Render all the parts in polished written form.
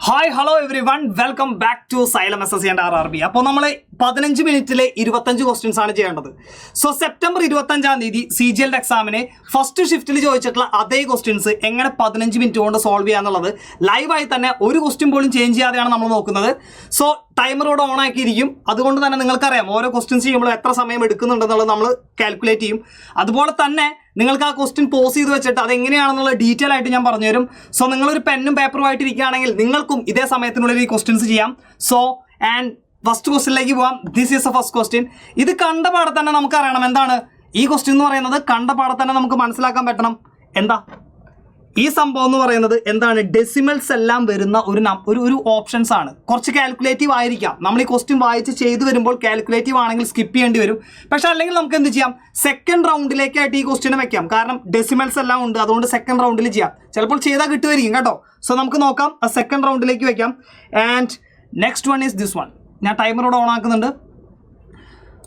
Hi hello everyone welcome back to Xylem SSC and RRB. അപ്പോൾ നമ്മൾ 15 മിനിറ്റിലെ 25 questions ആണ് ചെയ്യേണ്ടത്. സോ സെപ്റ്റംബർ 25-ാം തീയതി CGL എക്സാമിന് ഫസ്റ്റ് ഷിഫ്റ്റിൽ ചോദിച്ചിട്ടുള്ള അതേ ക്വസ്റ്റ്യൻസ് എങ്ങനെ 15 മിനിറ്റ് കൊണ്ട് സോൾവ് ചെയ്യാന്നുള്ളത് ലൈവായി തന്നെ ഒരു ക്വസ്റ്റ്യൻ പോലും ചേഞ്ച് ചെയ്യാതെയാണ് നമ്മൾ നോക്കുന്നത്. സോ ടൈമറോട് ഓൺ ആക്കിയിരിക്കും. അതുകൊണ്ട് തന്നെ നിങ്ങൾക്കറിയാം ഓരോ ക്വസ്റ്റ്യൻസ് ചെയ്യുമ്പോൾ എത്ര സമയം എടുക്കുന്നുണ്ടെന്നുള്ളത് നമ്മൾ കാൽക്കുലേറ്റ് ചെയ്യും. അതുപോലെ തന്നെ നിങ്ങൾക്ക് ആ ക്വസ്റ്റ്യൻ പോസ് ചെയ്ത് വെച്ചിട്ട് അതെങ്ങനെയാണെന്നുള്ള ഡീറ്റെയിൽ ആയിട്ട് ഞാൻ പറഞ്ഞുതരും. സോ നിങ്ങളൊരു പെന്നും പേപ്പറുമായിട്ട് ഇരിക്കുകയാണെങ്കിൽ നിങ്ങൾക്കും ഇതേ സമയത്തിനുള്ളിൽ ഈ ക്വസ്റ്റ്യൻസ് ചെയ്യാം. സോ ആൻഡ് ഫസ്റ്റ് ക്വസ്റ്റ്യനിലേക്ക് പോവാം. This is A first question. ഇത് കണ്ട പാടെ തന്നെ നമുക്ക് അറിയണം എന്താണ് ഈ ക്വസ്റ്റ്യൻ എന്ന് പറയുന്നത്. കണ്ട പാടെ തന്നെ നമുക്ക് മനസ്സിലാക്കാൻ പറ്റണം എന്താ ഈ സംഭവം എന്ന് പറയുന്നത് എന്താണ്. ഡെസിമൽസ് എല്ലാം വരുന്ന ഒരു ഓപ്ഷൻസ് ആണ്. കുറച്ച് കാൽക്കുലേറ്റീവ് ആയിരിക്കാം. നമ്മൾ ഈ ക്വസ്റ്റ്യൻ വായിച്ച് ചെയ്തു വരുമ്പോൾ കാൽക്കുലേറ്റീവ് ആണെങ്കിൽ സ്കിപ്പ് ചെയ്യേണ്ടി വരും. പക്ഷെ അല്ലെങ്കിൽ നമുക്ക് എന്ത് ചെയ്യാം, സെക്കൻഡ് റൗണ്ടിലേക്കായിട്ട് ഈ ക്വസ്റ്റ്യൻ വെക്കാം. കാരണം ഡെസിമൽസ് എല്ലാം ഉണ്ട്, അതുകൊണ്ട് സെക്കൻഡ് റൗണ്ടിൽ ചെയ്യാം. ചിലപ്പോൾ ചെയ്താൽ കിട്ടുമായിരിക്കും കേട്ടോ. സോ നമുക്ക് നോക്കാം, സെക്കൻഡ് റൗണ്ടിലേക്ക് വെക്കാം. And next one is this one. ഞാൻ ടൈമറോട് ഓൺ ആക്കുന്നുണ്ട്.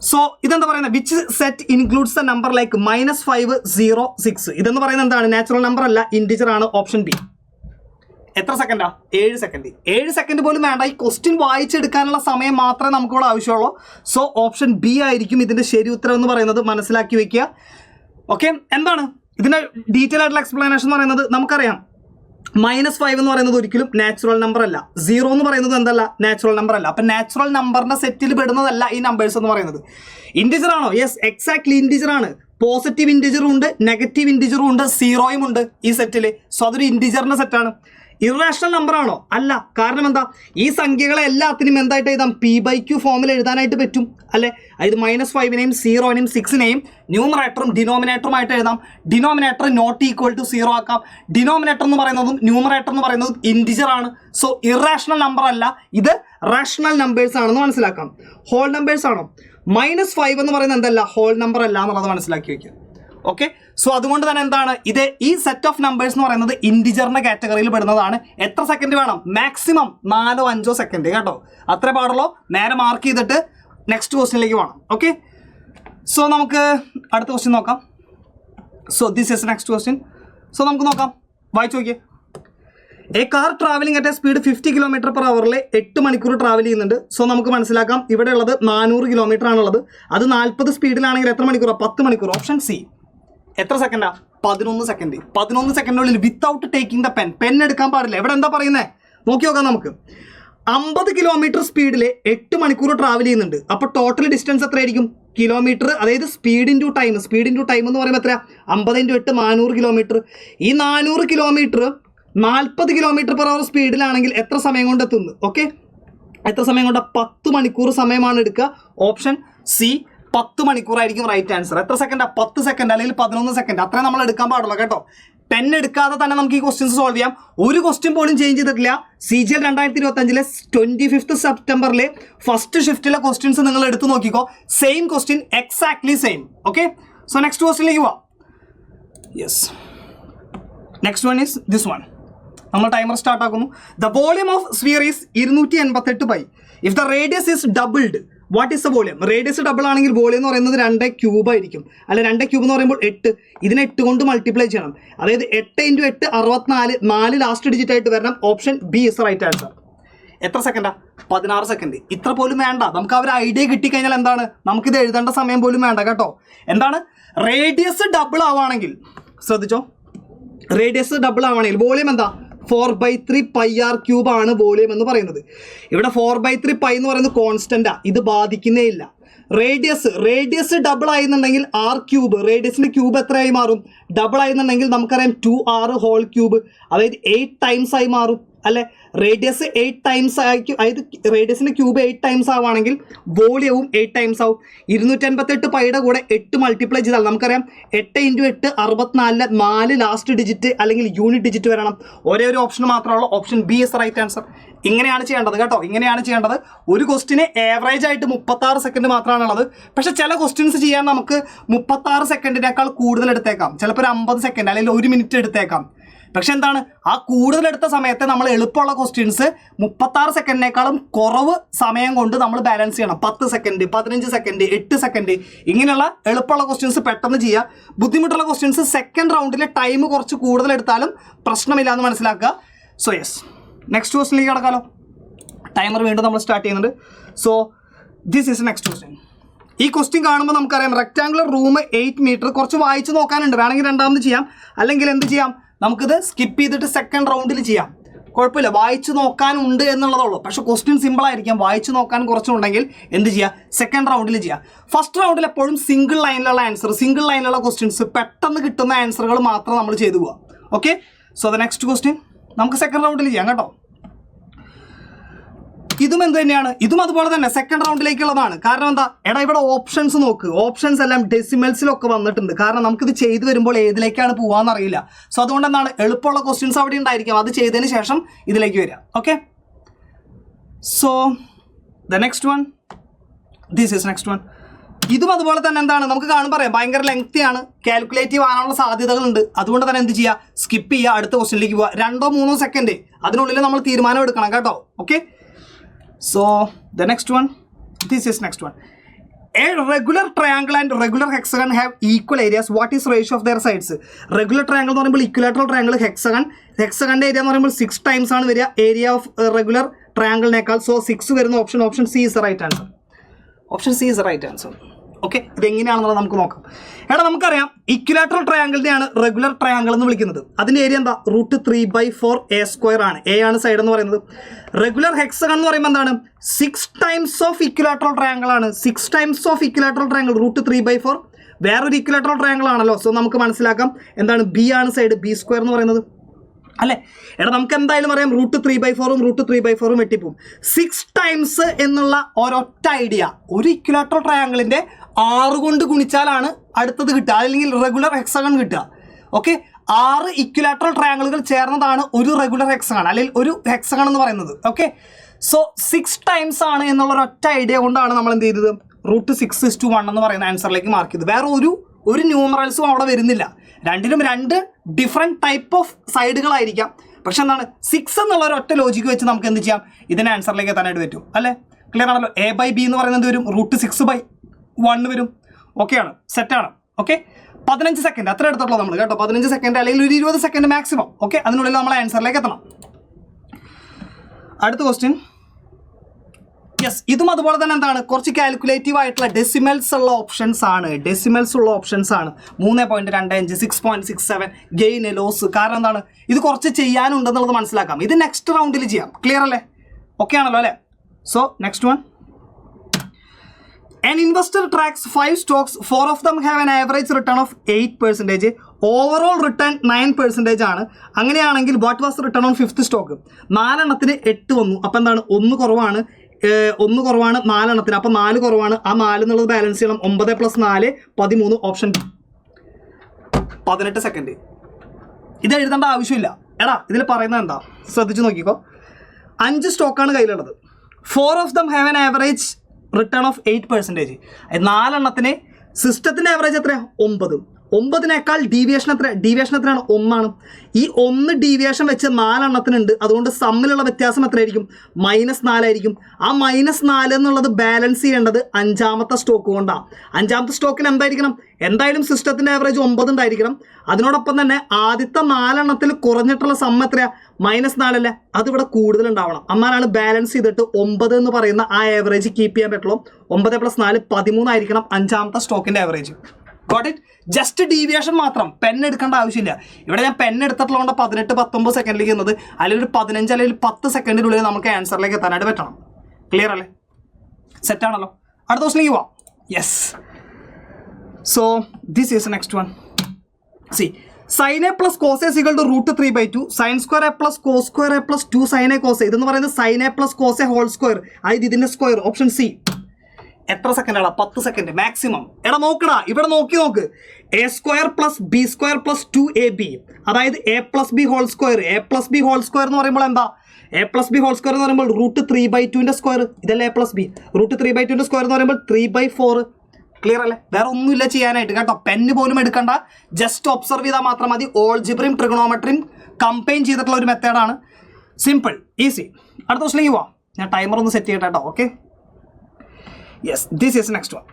സോ ഇതെന്താ പറയുന്നത്, which set includes the number like -5, 0, 6. ഇതെന്ന് പറയുന്നത് എന്താണ്, നാച്ചുറൽ നമ്പർ അല്ല, ഇൻഡിജർ ആണ്. Option B. എത്ര സെക്കൻഡാ? 7 സെക്കൻഡ്. 7 സെക്കൻഡ് പോലും വേണ്ട. ഈ ക്വസ്റ്റ്യൻ വായിച്ചെടുക്കാനുള്ള സമയം മാത്രമേ നമുക്കിവിടെ ആവശ്യമുള്ളൂ. സോ ഓപ്ഷൻ ബി ആയിരിക്കും ഇതിന്റെ ശരി ഉത്തരം എന്ന് പറയുന്നത്. മനസ്സിലാക്കി വെക്കുക. ഓക്കെ, എന്താണ് ഇതിന്റെ ഡീറ്റെയിൽ ആയിട്ടുള്ള എക്സ്പ്ലനേഷൻ എന്ന് പറയുന്നത് നമുക്കറിയാം. -5 എന്ന് പറയുന്നത് ഒരിക്കലും നാച്ചുറൽ നമ്പർ അല്ല. 0 എന്ന് പറയുന്നത് എന്തല്ല, നാച്ചുറൽ നമ്പർ അല്ല. അപ്പം നാച്ചുറൽ നമ്പറിന്റെ സെറ്റിൽ പെടുന്നതല്ല ഈ നമ്പേഴ്സ് എന്ന് പറയുന്നത്. ഇൻഡിജർ ആണോ? യെസ്, എക്സാക്ട്ലി ഇൻഡിജർ ആണ്. പോസിറ്റീവ് ഇൻഡിജറും ഉണ്ട്, നെഗറ്റീവ് ഇൻഡിജറും ഉണ്ട്, സീറോയും ഉണ്ട് ഈ സെറ്റിൽ. സോ അതൊരു ഇൻഡിജറിന്റെ സെറ്റാണ്. ഇറേഷണൽ നമ്പർ ആണോ? അല്ല. കാരണം എന്താ, ഈ സംഖ്യകളെ എല്ലാത്തിനും എന്തായിട്ട് എഴുതാം, P/Q ഫോമിൽ എഴുതാനായിട്ട് പറ്റും അല്ലേ. അതായത് -5നെയും 0നെയും 6നെയും ന്യൂമറേറ്ററും ഡിനോമിനേറ്ററുമായിട്ട് എഴുതാം. ഡിനോമിനേറ്റർ നോട്ട് ഈക്വൽ ടു 0 ആക്കാം. ഡിനോമിനേറ്റർ എന്ന് പറയുന്നതും ന്യൂമറേറ്റർ എന്ന് പറയുന്നതും ഇൻഡിജർ ആണ്. സോ ഇറേഷണൽ നമ്പർ അല്ല, ഇത് റേഷണൽ നമ്പേഴ്സ് ആണെന്ന് മനസ്സിലാക്കാം. ഹോൾ നമ്പേഴ്സ് ആണോ? -5 എന്ന് പറയുന്നത് എന്തല്ല, ഹോൾ നമ്പർ അല്ല എന്നുള്ളത് മനസ്സിലാക്കി വയ്ക്കുക. ഓക്കെ, സോ അതുകൊണ്ട് തന്നെ എന്താണ് ഇത്, ഈ സെറ്റ് ഓഫ് നമ്പേഴ്സ് എന്ന് പറയുന്നത് ഇൻഡിജറിന്റെ കാറ്റഗറിയിൽ പെടുന്നതാണ്. എത്ര സെക്കൻഡ് വേണം? മാക്സിമം 4 or 5 സെക്കൻഡ് കേട്ടോ, അത്രേ പാടുള്ളൂ. നേരെ മാർക്ക് ചെയ്തിട്ട് നെക്സ്റ്റ് ക്വസ്റ്റ്യനിലേക്ക് പോകണം. ഓക്കെ, സോ നമുക്ക് അടുത്ത ക്വസ്റ്റ്യൻ നോക്കാം. So this is next question. So നമുക്ക് നോക്കാം, വായിച്ചു നോക്കിയേ. A car travelling at A speed 50 km/h 8 മണിക്കൂർ ട്രാവൽ ചെയ്യുന്നുണ്ട്. സോ നമുക്ക് മനസ്സിലാക്കാം, ഇവിടെ ഉള്ളത് 400 km ആണുള്ളത്. അത് 40 സ്പീഡിലാണെങ്കിൽ എത്ര മണിക്കൂറാണ്? 10 മണിക്കൂർ. Option C. എത്ര സെക്കൻഡാ? 11 സെക്കൻഡ്. 11 സെക്കൻഡിനുള്ളിൽ വിത്തൗട്ട് ടേക്കിംഗ് ദ പെൻ എടുക്കാൻ പാടില്ല. ഇവിടെ എന്താ പറയുന്നത് നോക്കി നോക്കാം നമുക്ക്. 50 km സ്പീഡിൽ 8 മണിക്കൂർ ട്രാവൽ ചെയ്യുന്നുണ്ട്. അപ്പോൾ ടോട്ടൽ ഡിസ്റ്റൻസ് എത്രയായിരിക്കും? കിലോമീറ്റർ, അതായത് speed into time. Speed into time എന്ന് പറയുമ്പോൾ എത്രയാണ്? 50 × 8 400 km. ഈ 400 km 40 km/h സ്പീഡിലാണെങ്കിൽ എത്ര സമയം കൊണ്ട് എത്തുന്നു? ഓക്കെ, എത്ര സമയം കൊണ്ട്? 10 മണിക്കൂർ സമയമാണ് എടുക്കുക. ഓപ്ഷൻ സി 10 മണിക്കൂറായിരിക്കും റൈറ്റ് ആൻസർ. എത്ര സെക്കൻഡാ? 10 സെക്കൻഡ് അല്ലെങ്കിൽ 11 സെക്കൻഡ്. അത്രേ നമ്മൾ എടുക്കാൻ പാടുള്ളൂ കേട്ടോ. പെൻ എടുക്കാതെ തന്നെ നമുക്ക് ഈ ക്വസ്റ്റ്യൻസ് സോൾവ് ചെയ്യാം. ഒരു ക്വസ്റ്റ്യൻ പോലും ചേഞ്ച് ചെയ്തിട്ടില്ല. CGL 2025 25th സെപ്റ്റംബറിലെ ഫസ്റ്റ് ഷിഫ്റ്റിലെ ക്വസ്റ്റ്യൻസ് നിങ്ങൾ എടുത്ത് നോക്കിക്കോ. Same question, exactly same. Okay, so next ക്വസ്റ്റ്യനിലേക്ക് പോവാം. Yes, next one is this one. നമ്മൾ ടൈമർ സ്റ്റാർട്ട് ആക്കുന്നു. The volume of sphere is 288 π. If the radius is doubled, what is the volume? Radius double ആണെങ്കിൽ volume എന്ന് പറയുന്നത് 2 cube ആയിരിക്കും. അല്ല, 2 cube എന്ന് പറയുമ്പോൾ 8. ഇതിനെ 8 കൊണ്ട് മൾട്ടിപ്ലൈ ചെയ്യണം. അതായത് 8 × 8 64. 4 ലാസ്റ്റ് ഡിജിറ്റ് ആയിട്ട് വരണം. Option B is right answer. എത്ര സെക്കൻഡാ? 16 സെക്കൻഡ്. ഇത്ര പോലും വേണ്ട. നമുക്ക് ആ ഒരു ഐഡിയ കിട്ടിക്കഴിഞ്ഞാൽ എന്താണ്, നമുക്കിത് എഴുതേണ്ട സമയം പോലും വേണ്ട കേട്ടോ. എന്താണ്, റേഡിയസ് ഡബിൾ ആവുകയാണെങ്കിൽ, ശ്രദ്ധിച്ചോ, റേഡിയസ് ഡബിൾ ആവുകയാണെങ്കിൽ വോളിയം എന്താ? 4/3 πr³ ആണ് വോളിയം എന്ന് പറയുന്നത്. ഇവിടെ 4/3 π എന്ന് പറയുന്നത് കോൺസ്റ്റന്റാ, ഇത് ബാധിക്കുന്നേ ഇല്ല. റേഡിയസ് ഡബിൾ ആയിരുന്നുണ്ടെങ്കിൽ r³, റേഡിയസിന്റെ ക്യൂബ് എത്രയായി മാറും? ഡബിൾ ആയിരുന്നുണ്ടെങ്കിൽ നമുക്കറിയാം 2r�³ അതായത് 8 ടൈംസ് ആയി മാറും അല്ലെ. റേഡിയസ് 8 ടൈംസ് ആയിരിക്കും, അതായത് റേഡിയസിന്റെ ക്യൂബ് 8 ടൈംസ് ആവുകയാണെങ്കിൽ വോളിയവും 8 ടൈംസ് ആവും. 288 πയുടെ കൂടെ 8 മൾട്ടിപ്ലൈ ചെയ്താൽ നമുക്കറിയാം 8 × 8 64. 4 ലാസ്റ്റ് ഡിജിറ്റ് അല്ലെങ്കിൽ യൂണിറ്റ് ഡിജിറ്റ് വരണം. ഒരേ ഒരു ഓപ്ഷൻ മാത്രമുള്ള option B is right answer. ഇങ്ങനെയാണ് ചെയ്യേണ്ടത് കേട്ടോ, ഇങ്ങനെയാണ് ചെയ്യേണ്ടത്. ഒരു ക്വസ്റ്റിന് ആവറേജ് ആയിട്ട് 36 സെക്കൻഡ് മാത്രമാണുള്ളത്. പക്ഷെ ചില ക്വസ്റ്റ്യൻസ് ചെയ്യാൻ നമുക്ക് 36 സെക്കൻഡിനേക്കാൾ കൂടുതൽ എടുത്തേക്കാം. ചിലപ്പോൾ ഒരു 50 സെക്കൻഡ് അല്ലെങ്കിൽ 1 മിനിറ്റ് എടുത്തേക്കാം. പക്ഷെ എന്താണ്, ആ കൂടുതലെടുത്ത സമയത്ത് നമ്മൾ എളുപ്പമുള്ള ക്വസ്റ്റ്യൻസ് 36 സെക്കൻഡിനേക്കാളും കുറവ് സമയം കൊണ്ട് നമ്മൾ ബാലൻസ് ചെയ്യണം. 10 സെക്കൻഡ്, 15 സെക്കൻഡ്, 8 സെക്കൻഡ്, ഇങ്ങനെയുള്ള എളുപ്പമുള്ള ക്വസ്റ്റ്യൻസ് പെട്ടെന്ന് ചെയ്യുക. ബുദ്ധിമുട്ടുള്ള ക്വസ്റ്റ്യൻസ് സെക്കൻഡ് റൗണ്ടിൽ ടൈം കുറച്ച് കൂടുതലെടുത്താലും പ്രശ്നമില്ല എന്ന് മനസ്സിലാക്കുക. സോ യെസ്, നെക്സ്റ്റ് ക്വസ്റ്റിലേക്ക് കിടക്കാമല്ലോ. ടൈമർ വീണ്ടും നമ്മൾ സ്റ്റാർട്ട് ചെയ്യുന്നുണ്ട്. So this is next question. ഈ ക്വസ്റ്റ്യൻ കാണുമ്പോൾ നമുക്കറിയാം റെക്ടാങ്കുലർ റൂം 8 മീറ്റർ. കുറച്ച് വായിച്ച് നോക്കാനുണ്ട്, വേണമെങ്കിൽ രണ്ടാമത് ചെയ്യാം, അല്ലെങ്കിൽ എന്ത് ചെയ്യാം, നമുക്കിത് സ്കിപ്പ് ചെയ്തിട്ട് സെക്കൻഡ് റൗണ്ടിൽ ചെയ്യാം, കുഴപ്പമില്ല. വായിച്ച് നോക്കാനുണ്ട് എന്നുള്ളതുള്ളൂ. പക്ഷേ ക്വസ്റ്റ്യൻ സിമ്പിൾ ആയിരിക്കാം, വായിച്ച് നോക്കാൻ കുറച്ചുണ്ടെങ്കിൽ എന്ത് ചെയ്യുക, സെക്കൻഡ് റൗണ്ടിൽ ചെയ്യുക. ഫസ്റ്റ് റൗണ്ടിൽ എപ്പോഴും സിംഗിൾ ലൈനിലുള്ള ആൻസർ, സിംഗിൾ ലൈനിലുള്ള ക്വസ്റ്റ്യൻസ്, പെട്ടെന്ന് കിട്ടുന്ന ആൻസറുകൾ മാത്രം നമ്മൾ ചെയ്തു പോവാം. Okay, so the next question നമുക്ക് സെക്കൻഡ് റൗണ്ടിൽ ചെയ്യാം കേട്ടോ. ഇതും എന്ത് തന്നെയാണ്, ഇതും അതുപോലെ തന്നെ സെക്കൻഡ് റൗണ്ടിലേക്കുള്ളതാണ്. കാരണം എന്താ, എടാ ഇവിടെ ഓപ്ഷൻസ് നോക്ക്, ഓപ്ഷൻസ് എല്ലാം ഡെസിമൽസിലൊക്കെ വന്നിട്ടുണ്ട്. കാരണം നമുക്കിത് ചെയ്തു വരുമ്പോൾ ഏതിലേക്കാണ് പോകാമെന്ന് അറിയില്ല. സോ അതുകൊണ്ട് എന്താണ്, എളുപ്പമുള്ള ക്വസ്റ്റ്യൻസ് അവിടെ ഉണ്ടായിരിക്കും, അത് ചെയ്തതിന് ശേഷം ഇതിലേക്ക് വരിക. Okay, so the next one, this is next one. ഇതും അതുപോലെ തന്നെ എന്താണ്, നമുക്ക് കാണുമ്പോൾ പറയാം ഭയങ്കര ലെങ്തിയാണ്, കാൽക്കുലേറ്റീവ് ആകാനുള്ള സാധ്യതകളുണ്ട്. അതുകൊണ്ട് തന്നെ എന്ത് ചെയ്യുക, സ്കിപ്പ് ചെയ്യുക, അടുത്ത ക്വസ്റ്റ്യനിലേക്ക് പോവുക. 2-3 സെക്കൻഡ് അതിനുള്ളിൽ നമ്മൾ തീരുമാനം എടുക്കണം കേട്ടോ. Okay, so the next one, this is next one. A regular triangle and regular hexagon have equal areas. What is ratio of their sides? Regular triangle എന്ന് പറയുമ്പോൾ equilateral triangle, hexagonന്റെ ഏരിയ എന്ന് പറയുമ്പോൾ 6 ടൈംസ് ആണ് വരിക ഏരിയ ഓഫ് റെഗുലർ ട്രയാങ്കിളിനേക്കാൾ. So 6 വരുന്ന option C is right answer. Option C is right answer. Okay, ഇതെങ്ങനെയാണെന്നുള്ളത് നമുക്ക് നോക്കാം. എടാ നമുക്കറിയാം ഇക്വിലാറ്ററൽ ട്രയാങ്കിളിനെയാണ് റെഗുലർ ട്രയാങ്കിൾ എന്ന് വിളിക്കുന്നത്. അതിൻ്റെ ഏരിയ എന്താ, √3/4 ആണ്. എ ആണ് സൈഡ് എന്ന് പറയുന്നത്. റെഗുലർ ഹെക്സഗൺ എന്ന് പറയുമ്പോൾ എന്താണ്, 6 ടൈംസ് ഓഫ് ഇക്വിലാറ്ററൽ ട്രയാങ്കിൾ ആണ്. 6 ടൈംസ് ഓഫ് ഇക്വിലാറ്ററൽ ട്രയാങ്കിൾ √3/4 വേറൊരു ഇക്വിലാറ്ററൽ ട്രയാങ്കിൾ ആണല്ലോ. സോ നമുക്ക് മനസ്സിലാക്കാം എന്താണ്, ബി ആണ് സൈഡ്, B² എന്ന് പറയുന്നത് അല്ലേ. എടാ നമുക്ക് എന്തായാലും അറിയാം √3/4 √3/4 വെട്ടിപ്പോവും. 6 ടൈംസ് എന്നുള്ള ഒരൊറ്റ ഐഡിയ, ഒരു ഇക്വിലാറ്ററൽ ട്രയാങ്കിളിൻ്റെ 6 കൊണ്ട് ഗുണിച്ചാലാണ് അടുത്തത് കിട്ടുക, അല്ലെങ്കിൽ റെഗുലർ ഹെക്സഗൺ കിട്ടുക. ഓക്കെ, 6 ഇക്വിലാറ്ററൽ ട്രയാങ്കിളുകൾ ചേർന്നതാണ് ഒരു റെഗുലർ ഹെക്സഗൺ, അല്ലെങ്കിൽ ഒരു ഹെക്സഗൺ എന്ന് പറയുന്നത്. ഓക്കെ, സോ 6 ടൈംസ് ആണ് എന്നുള്ള ഒരൊറ്റ ഐഡിയ കൊണ്ടാണ് നമ്മൾ എന്ത് ചെയ്തത്, √6:1 എന്ന് പറയുന്ന ആൻസറിലേക്ക് മാർക്ക് ചെയ്തത്. വേറെ ഒരു ന്യൂമറൽസും അവിടെ വരുന്നില്ല. രണ്ടിനും 2 ഡിഫറെൻറ്റ് ടൈപ്പ് ഓഫ് സൈഡുകളായിരിക്കാം. പക്ഷെ എന്താണ്, 6 എന്നുള്ള ഒരൊറ്റ ലോജിക്ക് വെച്ച് നമുക്ക് എന്ത് ചെയ്യാം, ഇതിൻ്റെ ആൻസറിലേക്ക് എത്താനായിട്ട് പറ്റും അല്ലേ. ക്ലിയർ ആണല്ലോ. A/B എന്ന് പറയുന്നത് വരും √6/1 വരും. ഓക്കെയാണ്, സെറ്റാണ്. ഓക്കെ, 15 സെക്കൻഡ് അത്ര എടുത്തിട്ടുള്ളൂ നമ്മൾ കേട്ടോ. 15 സെക്കൻഡ് അല്ലെങ്കിൽ ഒരു 20 സെക്കൻഡ് മാക്സിമം. ഓക്കെ, അതിനുള്ളിൽ നമ്മൾ ആൻസറിലേക്ക് എത്തണം. അടുത്ത ക്വസ്റ്റ്യൻ, യെസ്, ഇതും അതുപോലെ തന്നെ എന്താണ്, കുറച്ച് കാൽക്കുലേറ്റീവ് ആയിട്ടുള്ള ഡെസിമൽസ് ഉള്ള ഓപ്ഷൻസ് ആണ്. 3.25, 6.67 ഗെയിൻ ലോസ്. കാരണം എന്താണ്, ഇത് കുറച്ച് ചെയ്യാനുണ്ടെന്നുള്ളത് മനസ്സിലാക്കാം. ഇത് നെക്സ്റ്റ് റൗണ്ടിൽ ചെയ്യാം. ക്ലിയർ അല്ലേ, ഓക്കെ ആണല്ലോ അല്ലേ. So next one, an investor tracks 5 stocks. 4 of them have an average return of 8%. Overall return 9% ആണ്. അങ്ങനെയാണെങ്കിൽ what was return on 5th stock? 4 എണ്ണത്തിന് 8 വന്നു. അപ്പോൾ എന്താണ്, 1 കുറവാണ് 4 എണ്ണത്തിന്. അപ്പോൾ 4 കുറവാണ്. ആ 4 എന്നുള്ളത് ബാലൻസ് ചെയ്യണം. 9 + 4 13. Option B. 18 സെക്കൻഡ്. ഇത് എഴുതേണ്ട ആവശ്യമില്ല. എടാ ഇതിൽ പറയുന്നത് എന്താ, ശ്രദ്ധിച്ച് നോക്കിക്കോ. 5 സ്റ്റോക്കാണ് കയ്യിലുള്ളത്. 4 of them have an average return of 8%. 4 എണ്ണത്തിന് സിസ്റ്റത്തിൻ്റെ ആവറേജ് എത്രയാണ്, 9. 9നേക്കാൾ ഡീവിയേഷൻ എത്രയാണ്, 1 ആണ്. ഈ 1 ഡീവിയേഷൻ വെച്ച് 4 എണ്ണത്തിനുണ്ട്. അതുകൊണ്ട് സമ്മിലുള്ള വ്യത്യാസം എത്രയായിരിക്കും, -4 ആയിരിക്കും. ആ -4 എന്നുള്ളത് ബാലൻസ് ചെയ്യേണ്ടത് 5ാമത്തെ സ്റ്റോക്ക് കൊണ്ടാണ്. 5ാമത്തെ സ്റ്റോക്കിന് എന്തായാലും സിസ്റ്റത്തിൻ്റെ ആവറേജ് 9 ഉണ്ടായിരിക്കണം. അതിനോടൊപ്പം തന്നെ ആദ്യത്തെ 4 എണ്ണത്തിൽ കുറഞ്ഞിട്ടുള്ള സം എത്രയാണ്, -4 അല്ലേ, അതിവിടെ കൂടുതൽ ഉണ്ടാവണം. എന്നാലാണ് ബാലൻസ് ചെയ്തിട്ട് 9 എന്ന് പറയുന്ന ആ ആവറേജ് കീപ്പ് ചെയ്യാൻ പറ്റുള്ളൂ. 9 + 4 13 ആയിരിക്കണം 5ാമത്തെ സ്റ്റോക്കിൻ്റെ average. Got it. Just deviation മാത്രം, പെൻ എടുക്കേണ്ട ആവശ്യമില്ല. ഇവിടെ ഞാൻ പെൻ എടുത്തിട്ടുള്ളതുകൊണ്ട് 18-19 സെക്കൻഡിലേക്ക് എന്നത്, അല്ലെങ്കിൽ ഒരു 15 അല്ലെങ്കിൽ 10 സെക്കൻഡിനുള്ളിൽ നമുക്ക് ആൻസറിലേക്ക് എത്താനായിട്ട് പറ്റണം. ക്ലിയർ അല്ലേ, സെറ്റാണല്ലോ. അടുത്ത ക്വസ്റ്റിലേക്ക് പോവാം. Yes, so this is next one. C, sin A + cos A = √3/2. sin² A + cos² A + 2 sin A cos A. ഇതെന്ന് പറയുന്നത് sin A + cos A whole square. അതായത് ഇതിൻ്റെ സ്ക്വയർ. Option C. എത്ര സെക്കൻഡാണ്, 10 സെക്കൻഡ് മാക്സിമം. എടാ നോക്കടാ, ഇവിടെ നോക്ക്. A² + B² + 2AB. അതായത് A + B whole square. A + B whole square എന്ന് പറയുമ്പോൾ എന്താ, A + B ഹോൾ സ്ക്വയർ എന്ന് പറയുമ്പോൾ √3/2ൻ്റെ സ്ക്വയർ. ഇതല്ലേ A + B. √3/2ൻ്റെ സ്ക്വയർ എന്ന് പറയുമ്പോൾ 3/4. ക്ലിയർ അല്ലേ, വേറെ ഒന്നുമില്ല ചെയ്യാനായിട്ട് കേട്ടോ. പെന്ന് പോലും എടുക്കണ്ട, ജസ്റ്റ് ഒബ്സർവ് ചെയ്താൽ മാത്രം മതി. ഓൾജിബ്രയും ട്രിഗണോമെട്രിയും കമ്പൈൻ ചെയ്തിട്ടുള്ള ഒരു മെത്തേഡാണ്. Simple, easy. അടുത്ത ക്വസ്റ്റിലേക്ക് പോവാം. ഞാൻ ടൈമർ ഒന്ന് സെറ്റ് ചെയ്യട്ടെ കേട്ടോ. Okay, yes, this is next one.